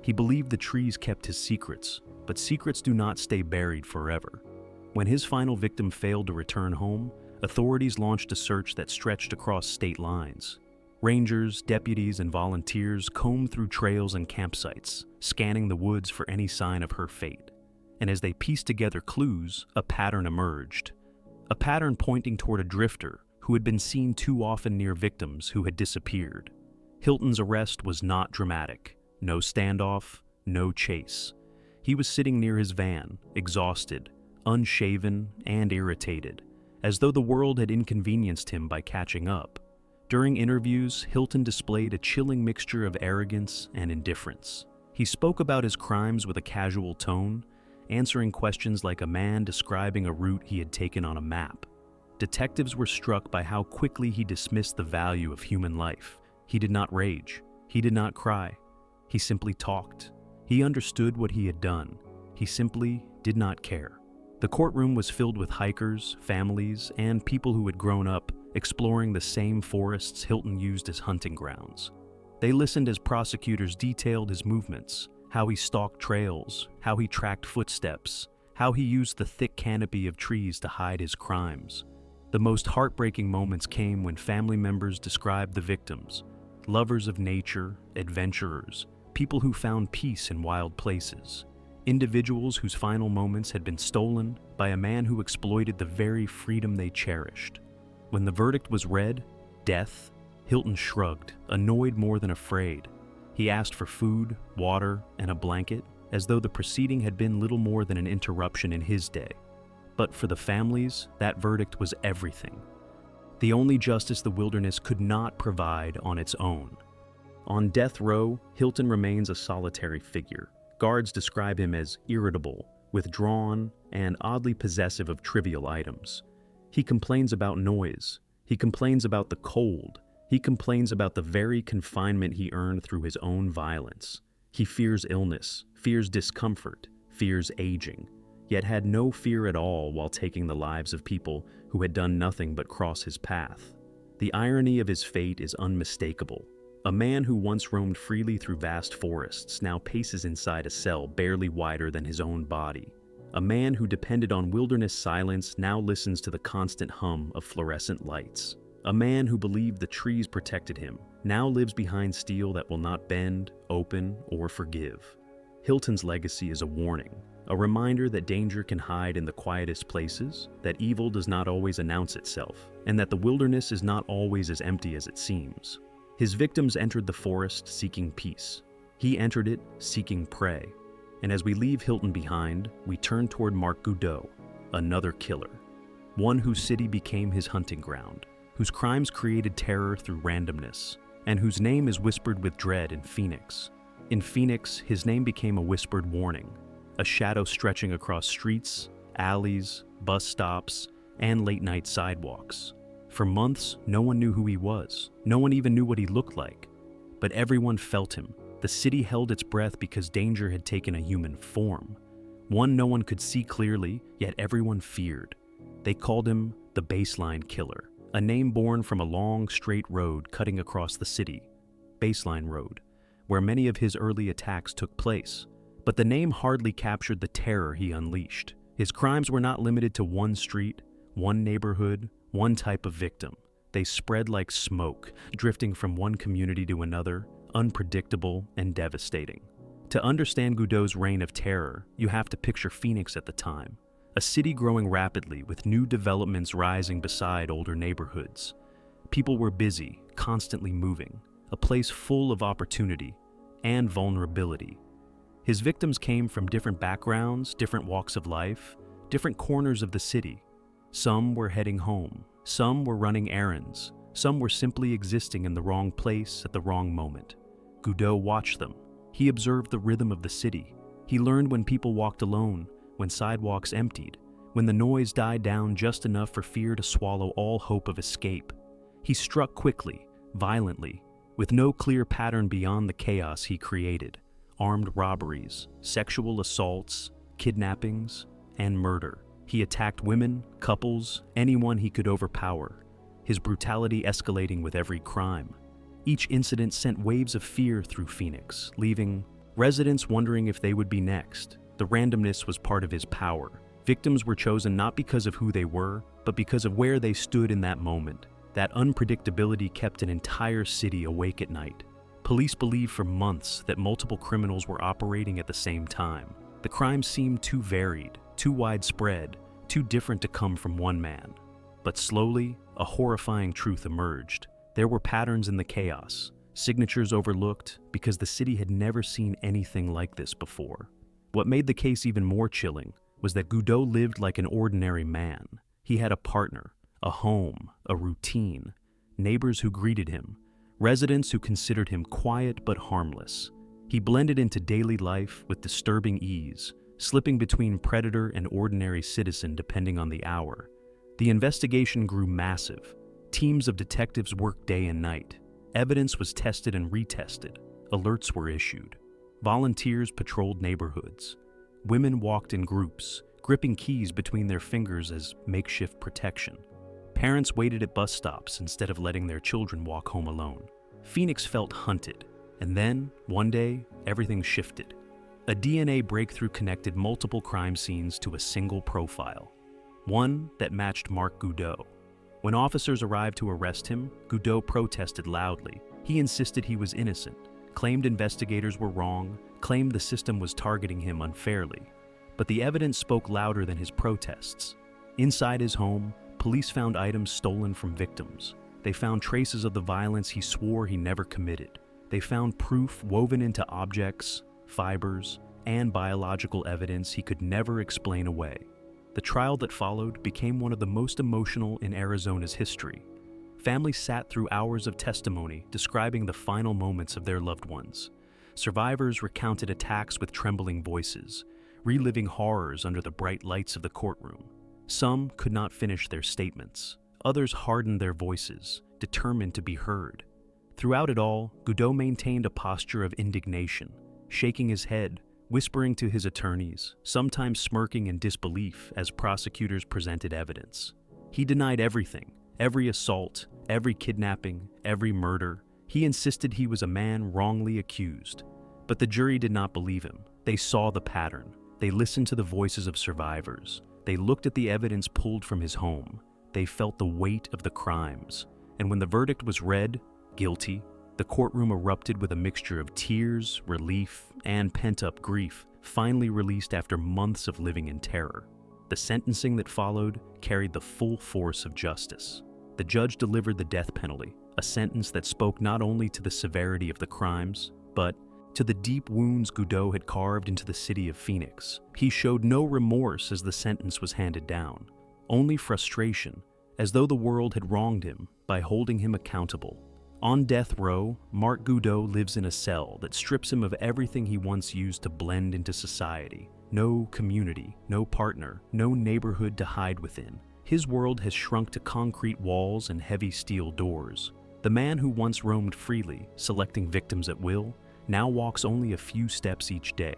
Speaker 1: He believed the trees kept his secrets, but secrets do not stay buried forever. When his final victim failed to return home, authorities launched a search that stretched across state lines. Rangers, deputies, and volunteers combed through trails and campsites, scanning the woods for any sign of her fate. And as they pieced together clues, a pattern emerged. A pattern pointing toward a drifter who had been seen too often near victims who had disappeared. Hilton's arrest was not dramatic. No standoff, no chase. He was sitting near his van, exhausted, unshaven, and irritated, as though the world had inconvenienced him by catching up. During interviews, Hilton displayed a chilling mixture of arrogance and indifference. He spoke about his crimes with a casual tone, answering questions like a man describing a route he had taken on a map. Detectives were struck by how quickly he dismissed the value of human life. He did not rage. He did not cry. He simply talked. He understood what he had done. He simply did not care. The courtroom was filled with hikers, families, and people who had grown up exploring the same forests Hilton used as hunting grounds. They listened as prosecutors detailed his movements, how he stalked trails, how he tracked footsteps, how he used the thick canopy of trees to hide his crimes. The most heartbreaking moments came when family members described the victims, lovers of nature, adventurers, people who found peace in wild places, individuals whose final moments had been stolen by a man who exploited the very freedom they cherished. When the verdict was read, death, Hilton shrugged, annoyed more than afraid. He asked for food, water, and a blanket, as though the proceeding had been little more than an interruption in his day. But for the families, that verdict was everything. The only justice the wilderness could not provide on its own. On death row, Hilton remains a solitary figure. Guards describe him as irritable, withdrawn, and oddly possessive of trivial items. He complains about noise. He complains about the cold. He complains about the very confinement he earned through his own violence. He fears illness, fears discomfort, fears aging, yet had no fear at all while taking the lives of people who had done nothing but cross his path. The irony of his fate is unmistakable. A man who once roamed freely through vast forests now paces inside a cell barely wider than his own body. A man who depended on wilderness silence now listens to the constant hum of fluorescent lights. A man who believed the trees protected him now lives behind steel that will not bend, open, or forgive. Hilton's legacy is a warning, a reminder that danger can hide in the quietest places, that evil does not always announce itself, and that the wilderness is not always as empty as it seems. His victims entered the forest seeking peace. He entered it seeking prey, and as we leave Hilton behind, we turn toward Mark Goudeau, another killer, one whose city became his hunting ground, whose crimes created terror through randomness, and whose name is whispered with dread in Phoenix. In Phoenix, his name became a whispered warning, a shadow stretching across streets, alleys, bus stops, and late-night sidewalks. For months, no one knew who he was. No one even knew what he looked like. But everyone felt him. The city held its breath because danger had taken a human form. One no one could see clearly, yet everyone feared. They called him the Baseline Killer, a name born from a long, straight road cutting across the city, Baseline Road, where many of his early attacks took place. But the name hardly captured the terror he unleashed. His crimes were not limited to one street, one neighborhood, one type of victim. They spread like smoke, drifting from one community to another, unpredictable and devastating. To understand Goudeau's reign of terror, you have to picture Phoenix at the time, a city growing rapidly with new developments rising beside older neighborhoods. People were busy, constantly moving, a place full of opportunity and vulnerability. His victims came from different backgrounds, different walks of life, different corners of the city. Some were heading home, some were running errands, some were simply existing in the wrong place at the wrong moment. Goudeau watched them. He observed the rhythm of the city. He learned when people walked alone, when sidewalks emptied, when the noise died down just enough for fear to swallow all hope of escape. He struck quickly, violently, with no clear pattern beyond the chaos he created. Armed robberies, sexual assaults, kidnappings, and murder. He attacked women, couples, anyone he could overpower, his brutality escalating with every crime. Each incident sent waves of fear through Phoenix, leaving residents wondering if they would be next. The randomness was part of his power. Victims were chosen not because of who they were, but because of where they stood in that moment. That unpredictability kept an entire city awake at night. Police believed for months that multiple criminals were operating at the same time. The crimes seemed too varied, too widespread, too different to come from one man. But slowly, a horrifying truth emerged. There were patterns in the chaos, signatures overlooked because the city had never seen anything like this before. What made the case even more chilling was that Goudeau lived like an ordinary man. He had a partner, a home, a routine, neighbors who greeted him, residents who considered him quiet but harmless. He blended into daily life with disturbing ease, slipping between predator and ordinary citizen depending on the hour. The investigation grew massive. Teams of detectives worked day and night. Evidence was tested and retested. Alerts were issued. Volunteers patrolled neighborhoods. Women walked in groups, gripping keys between their fingers as makeshift protection. Parents waited at bus stops instead of letting their children walk home alone. Phoenix felt hunted, and then, one day, everything shifted. A DNA breakthrough connected multiple crime scenes to a single profile, one that matched Mark Goudeau. When officers arrived to arrest him, Goudeau protested loudly. He insisted he was innocent, claimed investigators were wrong, claimed the system was targeting him unfairly. But the evidence spoke louder than his protests. Inside his home, police found items stolen from victims. They found traces of the violence he swore he never committed. They found proof woven into objects, fibers, and biological evidence he could never explain away. The trial that followed became one of the most emotional in Arizona's history. Families sat through hours of testimony describing the final moments of their loved ones. Survivors recounted attacks with trembling voices, reliving horrors under the bright lights of the courtroom. Some could not finish their statements. Others hardened their voices, determined to be heard. Throughout it all, Goudeau maintained a posture of indignation, shaking his head, whispering to his attorneys, sometimes smirking in disbelief as prosecutors presented evidence. He denied everything, every assault, every kidnapping, every murder. He insisted he was a man wrongly accused. But the jury did not believe him. They saw the pattern. They listened to the voices of survivors. They looked at the evidence pulled from his home. They felt the weight of the crimes. And when the verdict was read, guilty, the courtroom erupted with a mixture of tears, relief, and pent-up grief, finally released after months of living in terror. The sentencing that followed carried the full force of justice. The judge delivered the death penalty, a sentence that spoke not only to the severity of the crimes, but to the deep wounds Godot had carved into the city of Phoenix. He showed no remorse as the sentence was handed down, only frustration, as though the world had wronged him by holding him accountable. On death row, Mark Godot lives in a cell that strips him of everything he once used to blend into society. No community, no partner, no neighborhood to hide within. His world has shrunk to concrete walls and heavy steel doors. The man who once roamed freely, selecting victims at will, now walks only a few steps each day.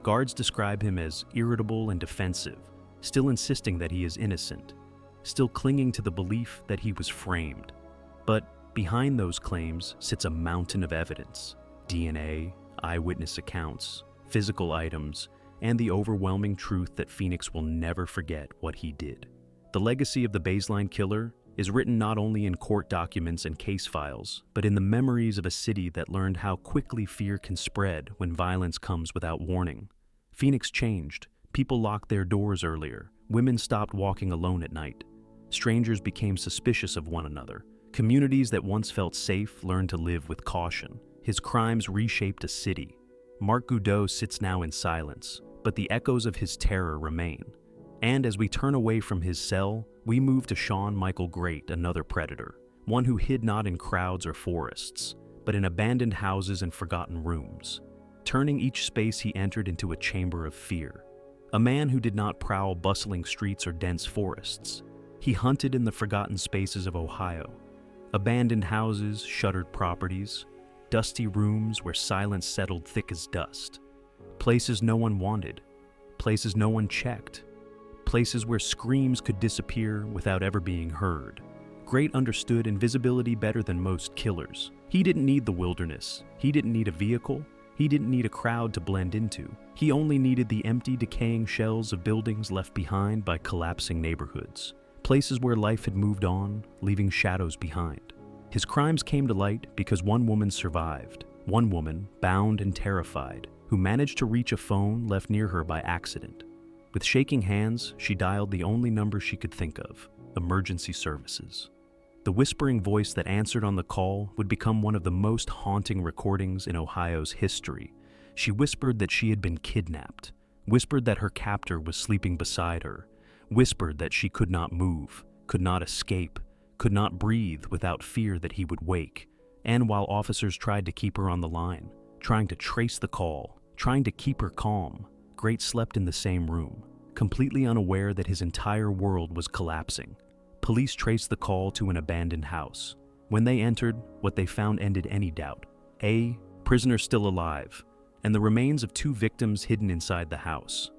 Speaker 1: Guards describe him as irritable and defensive, still insisting that he is innocent, still clinging to the belief that he was framed. But behind those claims sits a mountain of evidence: DNA, eyewitness accounts, physical items, and the overwhelming truth that Phoenix will never forget what he did. The legacy of the Baseline Killer is written not only in court documents and case files, but in the memories of a city that learned how quickly fear can spread when violence comes without warning. Phoenix changed. People locked their doors earlier. Women stopped walking alone at night. Strangers became suspicious of one another. Communities that once felt safe learned to live with caution. His crimes reshaped a city. Mark Godot sits now in silence, but the echoes of his terror remain. And as we turn away from his cell, we move to Sean Michael Great, another predator, one who hid not in crowds or forests, but in abandoned houses and forgotten rooms, turning each space he entered into a chamber of fear. A man who did not prowl bustling streets or dense forests. He hunted in the forgotten spaces of Ohio, abandoned houses, shuttered properties, dusty rooms where silence settled thick as dust, places no one wanted, places no one checked, places where screams could disappear without ever being heard. Great understood invisibility better than most killers. He didn't need the wilderness. He didn't need a vehicle. He didn't need a crowd to blend into. He only needed the empty, decaying shells of buildings left behind by collapsing neighborhoods. Places where life had moved on, leaving shadows behind. His crimes came to light because one woman survived. One woman, bound and terrified, who managed to reach a phone left near her by accident. With shaking hands, she dialed the only number she could think of: emergency services. The whispering voice that answered on the call would become one of the most haunting recordings in Ohio's history. She whispered that she had been kidnapped, whispered that her captor was sleeping beside her, whispered that she could not move, could not escape, could not breathe without fear that he would wake. And while officers tried to keep her on the line, trying to trace the call, trying to keep her calm, Great slept in the same room, completely unaware that his entire world was collapsing. Police traced the call to an abandoned house. When they entered, what they found ended any doubt. A prisoner still alive, and the remains of 2 victims hidden inside the house.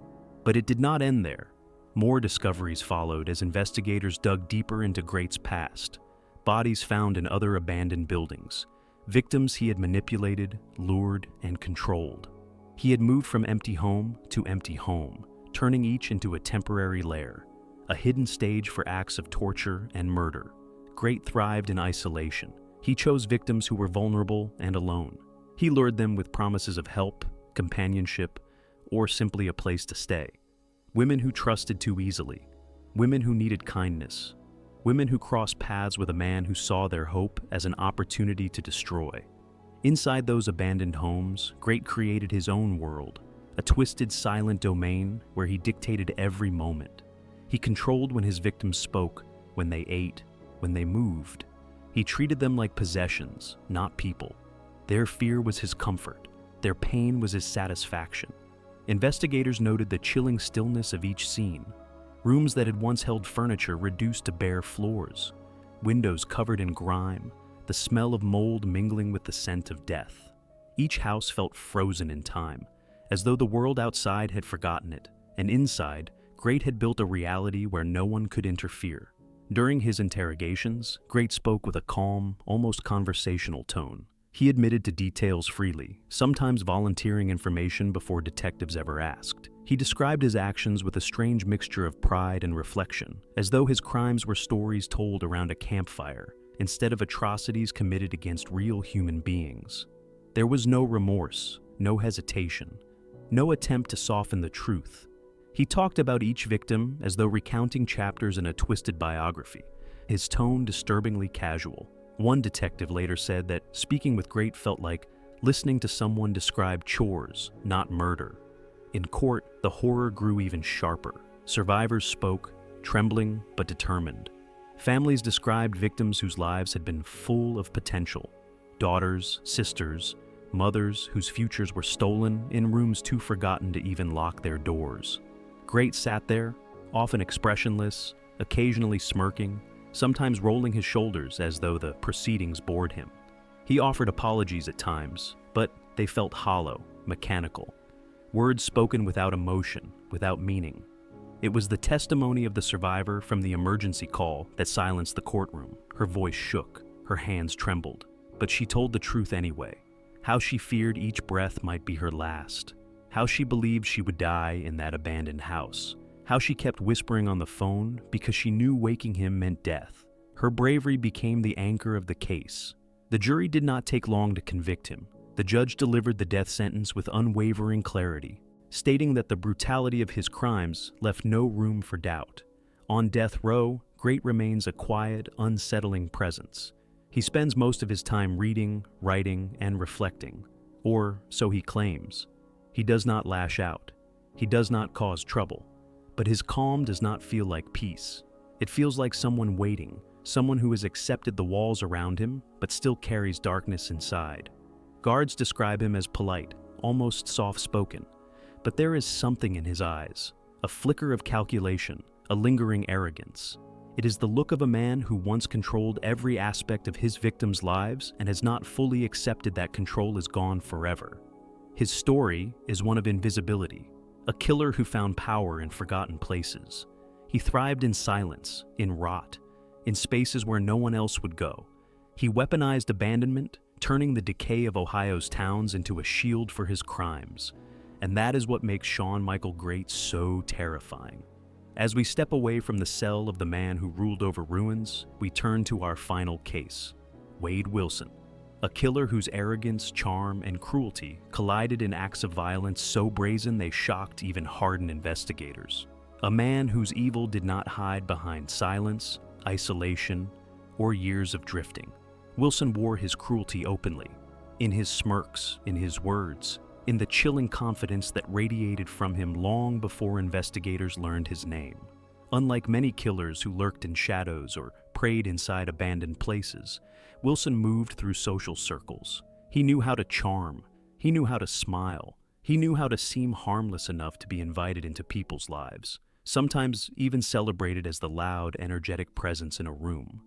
Speaker 1: But it did not end there. More discoveries followed as investigators dug deeper into Great's past. Bodies found in other abandoned buildings. Victims he had manipulated, lured, and controlled. He had moved from empty home to empty home, turning each into a temporary lair, a hidden stage for acts of torture and murder. Great thrived in isolation. He chose victims who were vulnerable and alone. He lured them with promises of help, companionship, or simply a place to stay. Women who trusted too easily, women who needed kindness, women who crossed paths with a man who saw their hope as an opportunity to destroy. Inside those abandoned homes, Great created his own world, a twisted, silent domain where he dictated every moment. He controlled when his victims spoke, when they ate, when they moved. He treated them like possessions, not people. Their fear was his comfort. Their pain was his satisfaction. Investigators noted the chilling stillness of each scene. Rooms that had once held furniture reduced to bare floors. Windows covered in grime. The smell of mold mingling with the scent of death. Each house felt frozen in time, as though the world outside had forgotten it, and inside, Great had built a reality where no one could interfere. During his interrogations, Great spoke with a calm, almost conversational tone. He admitted to details freely, sometimes volunteering information before detectives ever asked. He described his actions with a strange mixture of pride and reflection, as though his crimes were stories told around a campfire, instead of atrocities committed against real human beings. There was no remorse, no hesitation, no attempt to soften the truth. He talked about each victim as though recounting chapters in a twisted biography, his tone disturbingly casual. One detective later said that speaking with Great felt like listening to someone describe chores, not murder. In court, the horror grew even sharper. Survivors spoke, trembling but determined. Families described victims whose lives had been full of potential. Daughters, sisters, mothers whose futures were stolen in rooms too forgotten to even lock their doors. Great sat there, often expressionless, occasionally smirking, sometimes rolling his shoulders as though the proceedings bored him. He offered apologies at times, but they felt hollow, mechanical. Words spoken without emotion, without meaning. It was the testimony of the survivor from the emergency call that silenced the courtroom. Her voice shook, her hands trembled, but she told the truth anyway. How she feared each breath might be her last. How she believed she would die in that abandoned house. How she kept whispering on the phone because she knew waking him meant death. Her bravery became the anchor of the case. The jury did not take long to convict him. The judge delivered the death sentence with unwavering clarity, stating that the brutality of his crimes left no room for doubt. On death row, Great remains a quiet, unsettling presence. He spends most of his time reading, writing, and reflecting, or so he claims. He does not lash out. He does not cause trouble. But his calm does not feel like peace. It feels like someone waiting, someone who has accepted the walls around him, but still carries darkness inside. Guards describe him as polite, almost soft-spoken, but there is something in his eyes, a flicker of calculation, a lingering arrogance. It is the look of a man who once controlled every aspect of his victims' lives and has not fully accepted that control is gone forever. His story is one of invisibility, a killer who found power in forgotten places. He thrived in silence, in rot, in spaces where no one else would go. He weaponized abandonment, turning the decay of Ohio's towns into a shield for his crimes. And that is what makes Sean Michael Great so terrifying. As we step away from the cell of the man who ruled over ruins, we turn to our final case, Wade Wilson, a killer whose arrogance, charm, and cruelty collided in acts of violence so brazen they shocked even hardened investigators. A man whose evil did not hide behind silence, isolation, or years of drifting. Wilson wore his cruelty openly, in his smirks, in his words, in the chilling confidence that radiated from him long before investigators learned his name. Unlike many killers who lurked in shadows or preyed inside abandoned places, Wilson moved through social circles. He knew how to charm. He knew how to smile. He knew how to seem harmless enough to be invited into people's lives, sometimes even celebrated as the loud, energetic presence in a room.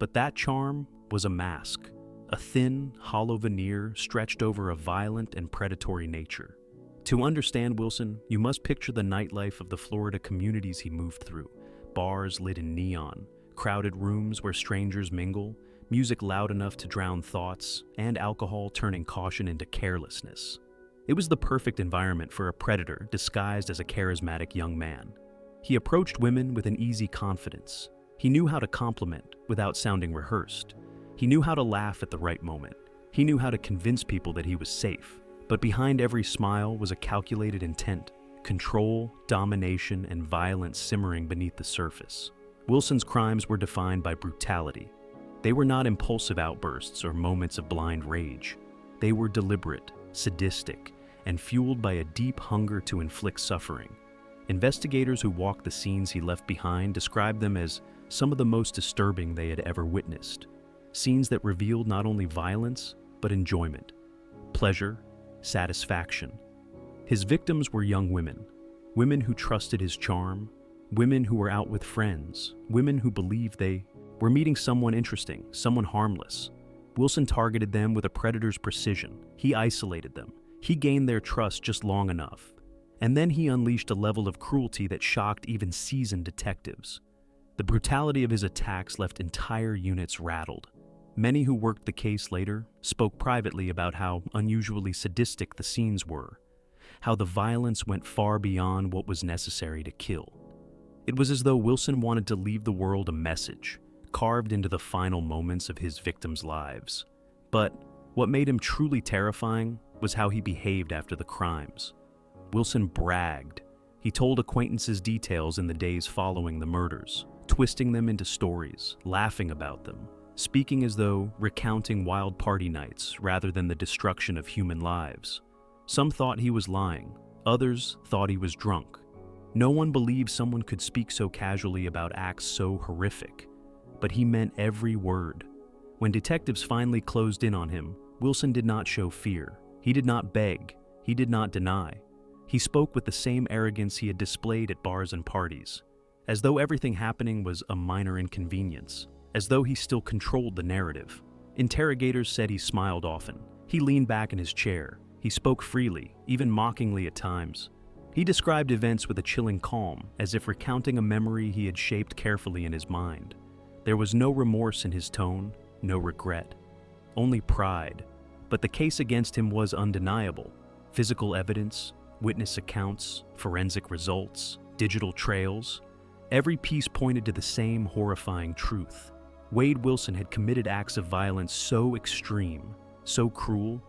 Speaker 1: But that charm was a mask, a thin, hollow veneer stretched over a violent and predatory nature. To understand Wilson, you must picture the nightlife of the Florida communities he moved through. Bars lit in neon, crowded rooms where strangers mingle, music loud enough to drown thoughts, and alcohol turning caution into carelessness. It was the perfect environment for a predator disguised as a charismatic young man. He approached women with an easy confidence. He knew how to compliment without sounding rehearsed. He knew how to laugh at the right moment. He knew how to convince people that he was safe. But behind every smile was a calculated intent, control, domination, and violence simmering beneath the surface. Wilson's crimes were defined by brutality. They were not impulsive outbursts or moments of blind rage. They were deliberate, sadistic, and fueled by a deep hunger to inflict suffering. Investigators who walked the scenes he left behind described them as some of the most disturbing they had ever witnessed. Scenes that revealed not only violence, but enjoyment, pleasure, satisfaction. His victims were young women, women who trusted his charm, women who were out with friends, women who believed they were meeting someone interesting, someone harmless. Wilson targeted them with a predator's precision. He isolated them. He gained their trust just long enough. And then he unleashed a level of cruelty that shocked even seasoned detectives. The brutality of his attacks left entire units rattled. Many who worked the case later spoke privately about how unusually sadistic the scenes were, how the violence went far beyond what was necessary to kill. It was as though Wilson wanted to leave the world a message, carved into the final moments of his victims' lives. But what made him truly terrifying was how he behaved after the crimes. Wilson bragged. He told acquaintances details in the days following the murders, twisting them into stories, laughing about them, speaking as though recounting wild party nights rather than the destruction of human lives. Some thought he was lying, others thought he was drunk. No one believed someone could speak so casually about acts so horrific, but he meant every word. When detectives finally closed in on him, Wilson did not show fear. He did not beg. He did not deny. He spoke with the same arrogance he had displayed at bars and parties, as though everything happening was a minor inconvenience, as though he still controlled the narrative. Interrogators said he smiled often. He leaned back in his chair. He spoke freely, even mockingly at times. He described events with a chilling calm, as if recounting a memory he had shaped carefully in his mind. There was no remorse in his tone, no regret, only pride. But the case against him was undeniable. Physical evidence, witness accounts, forensic results, digital trails. Every piece pointed to the same horrifying truth. Wade Wilson had committed acts of violence so extreme, so cruel,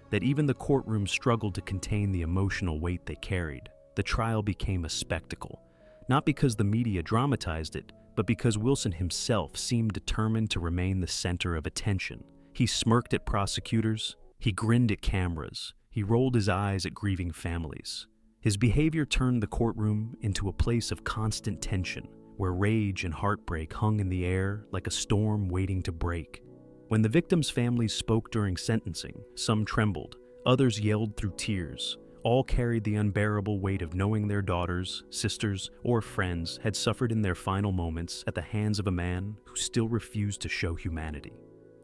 Speaker 1: that even the courtroom struggled to contain the emotional weight they carried. The trial became a spectacle, not because the media dramatized it, but because Wilson himself seemed determined to remain the center of attention. He smirked at prosecutors, he grinned at cameras, he rolled his eyes at grieving families. His behavior turned the courtroom into a place of constant tension, where rage and heartbreak hung in the air like a storm waiting to break. When the victims' families spoke during sentencing, some trembled, others yelled through tears. All carried the unbearable weight of knowing their daughters, sisters, or friends had suffered in their final moments at the hands of a man who still refused to show humanity.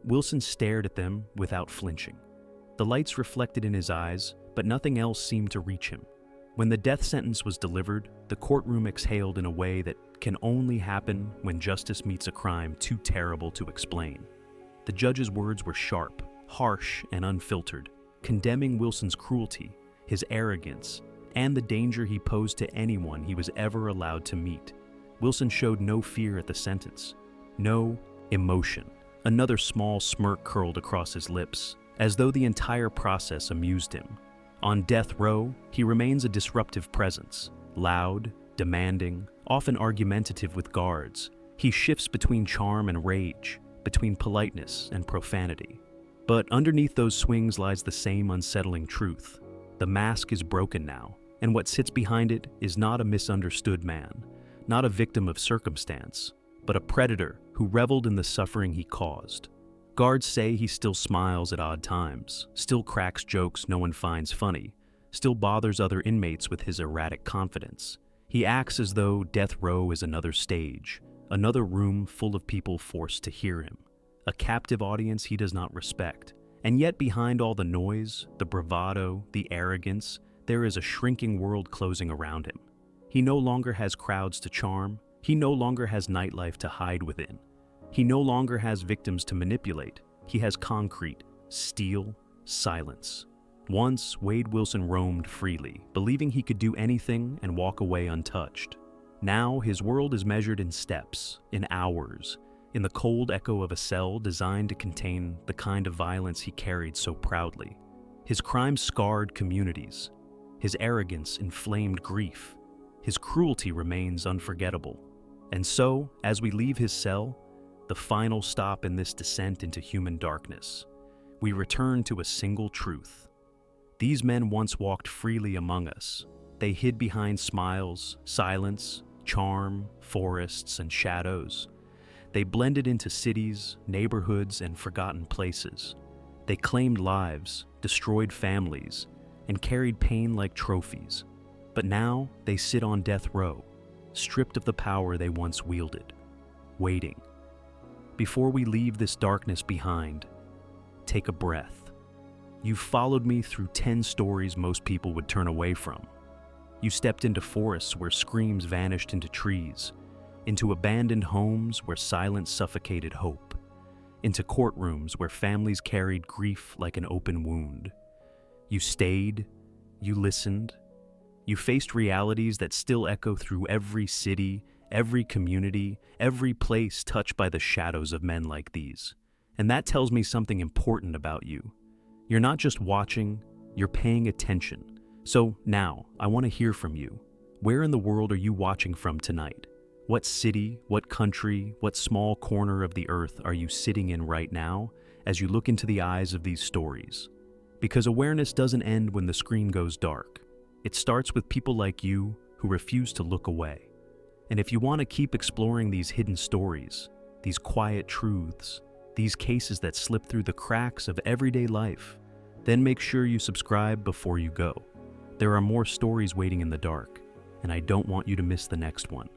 Speaker 1: Wilson stared at them without flinching. The lights reflected in his eyes, but nothing else seemed to reach him. When the death sentence was delivered, the courtroom exhaled in a way that can only happen when justice meets a crime too terrible to explain. The judge's words were sharp, harsh, and unfiltered, condemning Wilson's cruelty, his arrogance, and the danger he posed to anyone he was ever allowed to meet. Wilson showed no fear at the sentence, no emotion. Another small smirk curled across his lips, as though the entire process amused him. On death row, he remains a disruptive presence, loud, demanding, often argumentative with guards. He shifts between charm and rage, between politeness and profanity. But underneath those swings lies the same unsettling truth. The mask is broken now, and what sits behind it is not a misunderstood man, not a victim of circumstance, but a predator who reveled in the suffering he caused. Guards say he still smiles at odd times, still cracks jokes no one finds funny, still bothers other inmates with his erratic confidence. He acts as though death row is another stage, another room full of people forced to hear him, a captive audience he does not respect. And yet behind all the noise, the bravado, the arrogance, there is a shrinking world closing around him. He no longer has crowds to charm. He no longer has nightlife to hide within. He no longer has victims to manipulate. He has concrete, steel, silence. Once, Wade Wilson roamed freely, believing he could do anything and walk away untouched. Now, his world is measured in steps, in hours, in the cold echo of a cell designed to contain the kind of violence he carried so proudly. His crime scarred communities. His arrogance inflamed grief. His cruelty remains unforgettable. And so, as we leave his cell, the final stop in this descent into human darkness, we return to a single truth. These men once walked freely among us. They hid behind smiles, silence, charm, forests, and shadows. They blended into cities, neighborhoods, and forgotten places. They claimed lives, destroyed families, and carried pain like trophies. But now they sit on death row, stripped of the power they once wielded, waiting. Before we leave this darkness behind, take a breath. You've followed me through 10 stories most people would turn away from. You stepped into forests where screams vanished into trees, into abandoned homes where silence suffocated hope, into courtrooms where families carried grief like an open wound. You stayed, you listened, you faced realities that still echo through every city, every community, every place touched by the shadows of men like these. And that tells me something important about you. You're not just watching, you're paying attention. So now, I want to hear from you. Where in the world are you watching from tonight? What city, what country, what small corner of the earth are you sitting in right now as you look into the eyes of these stories? Because awareness doesn't end when the screen goes dark. It starts with people like you who refuse to look away. And if you want to keep exploring these hidden stories, these quiet truths, these cases that slip through the cracks of everyday life, then make sure you subscribe before you go. There are more stories waiting in the dark, and I don't want you to miss the next one.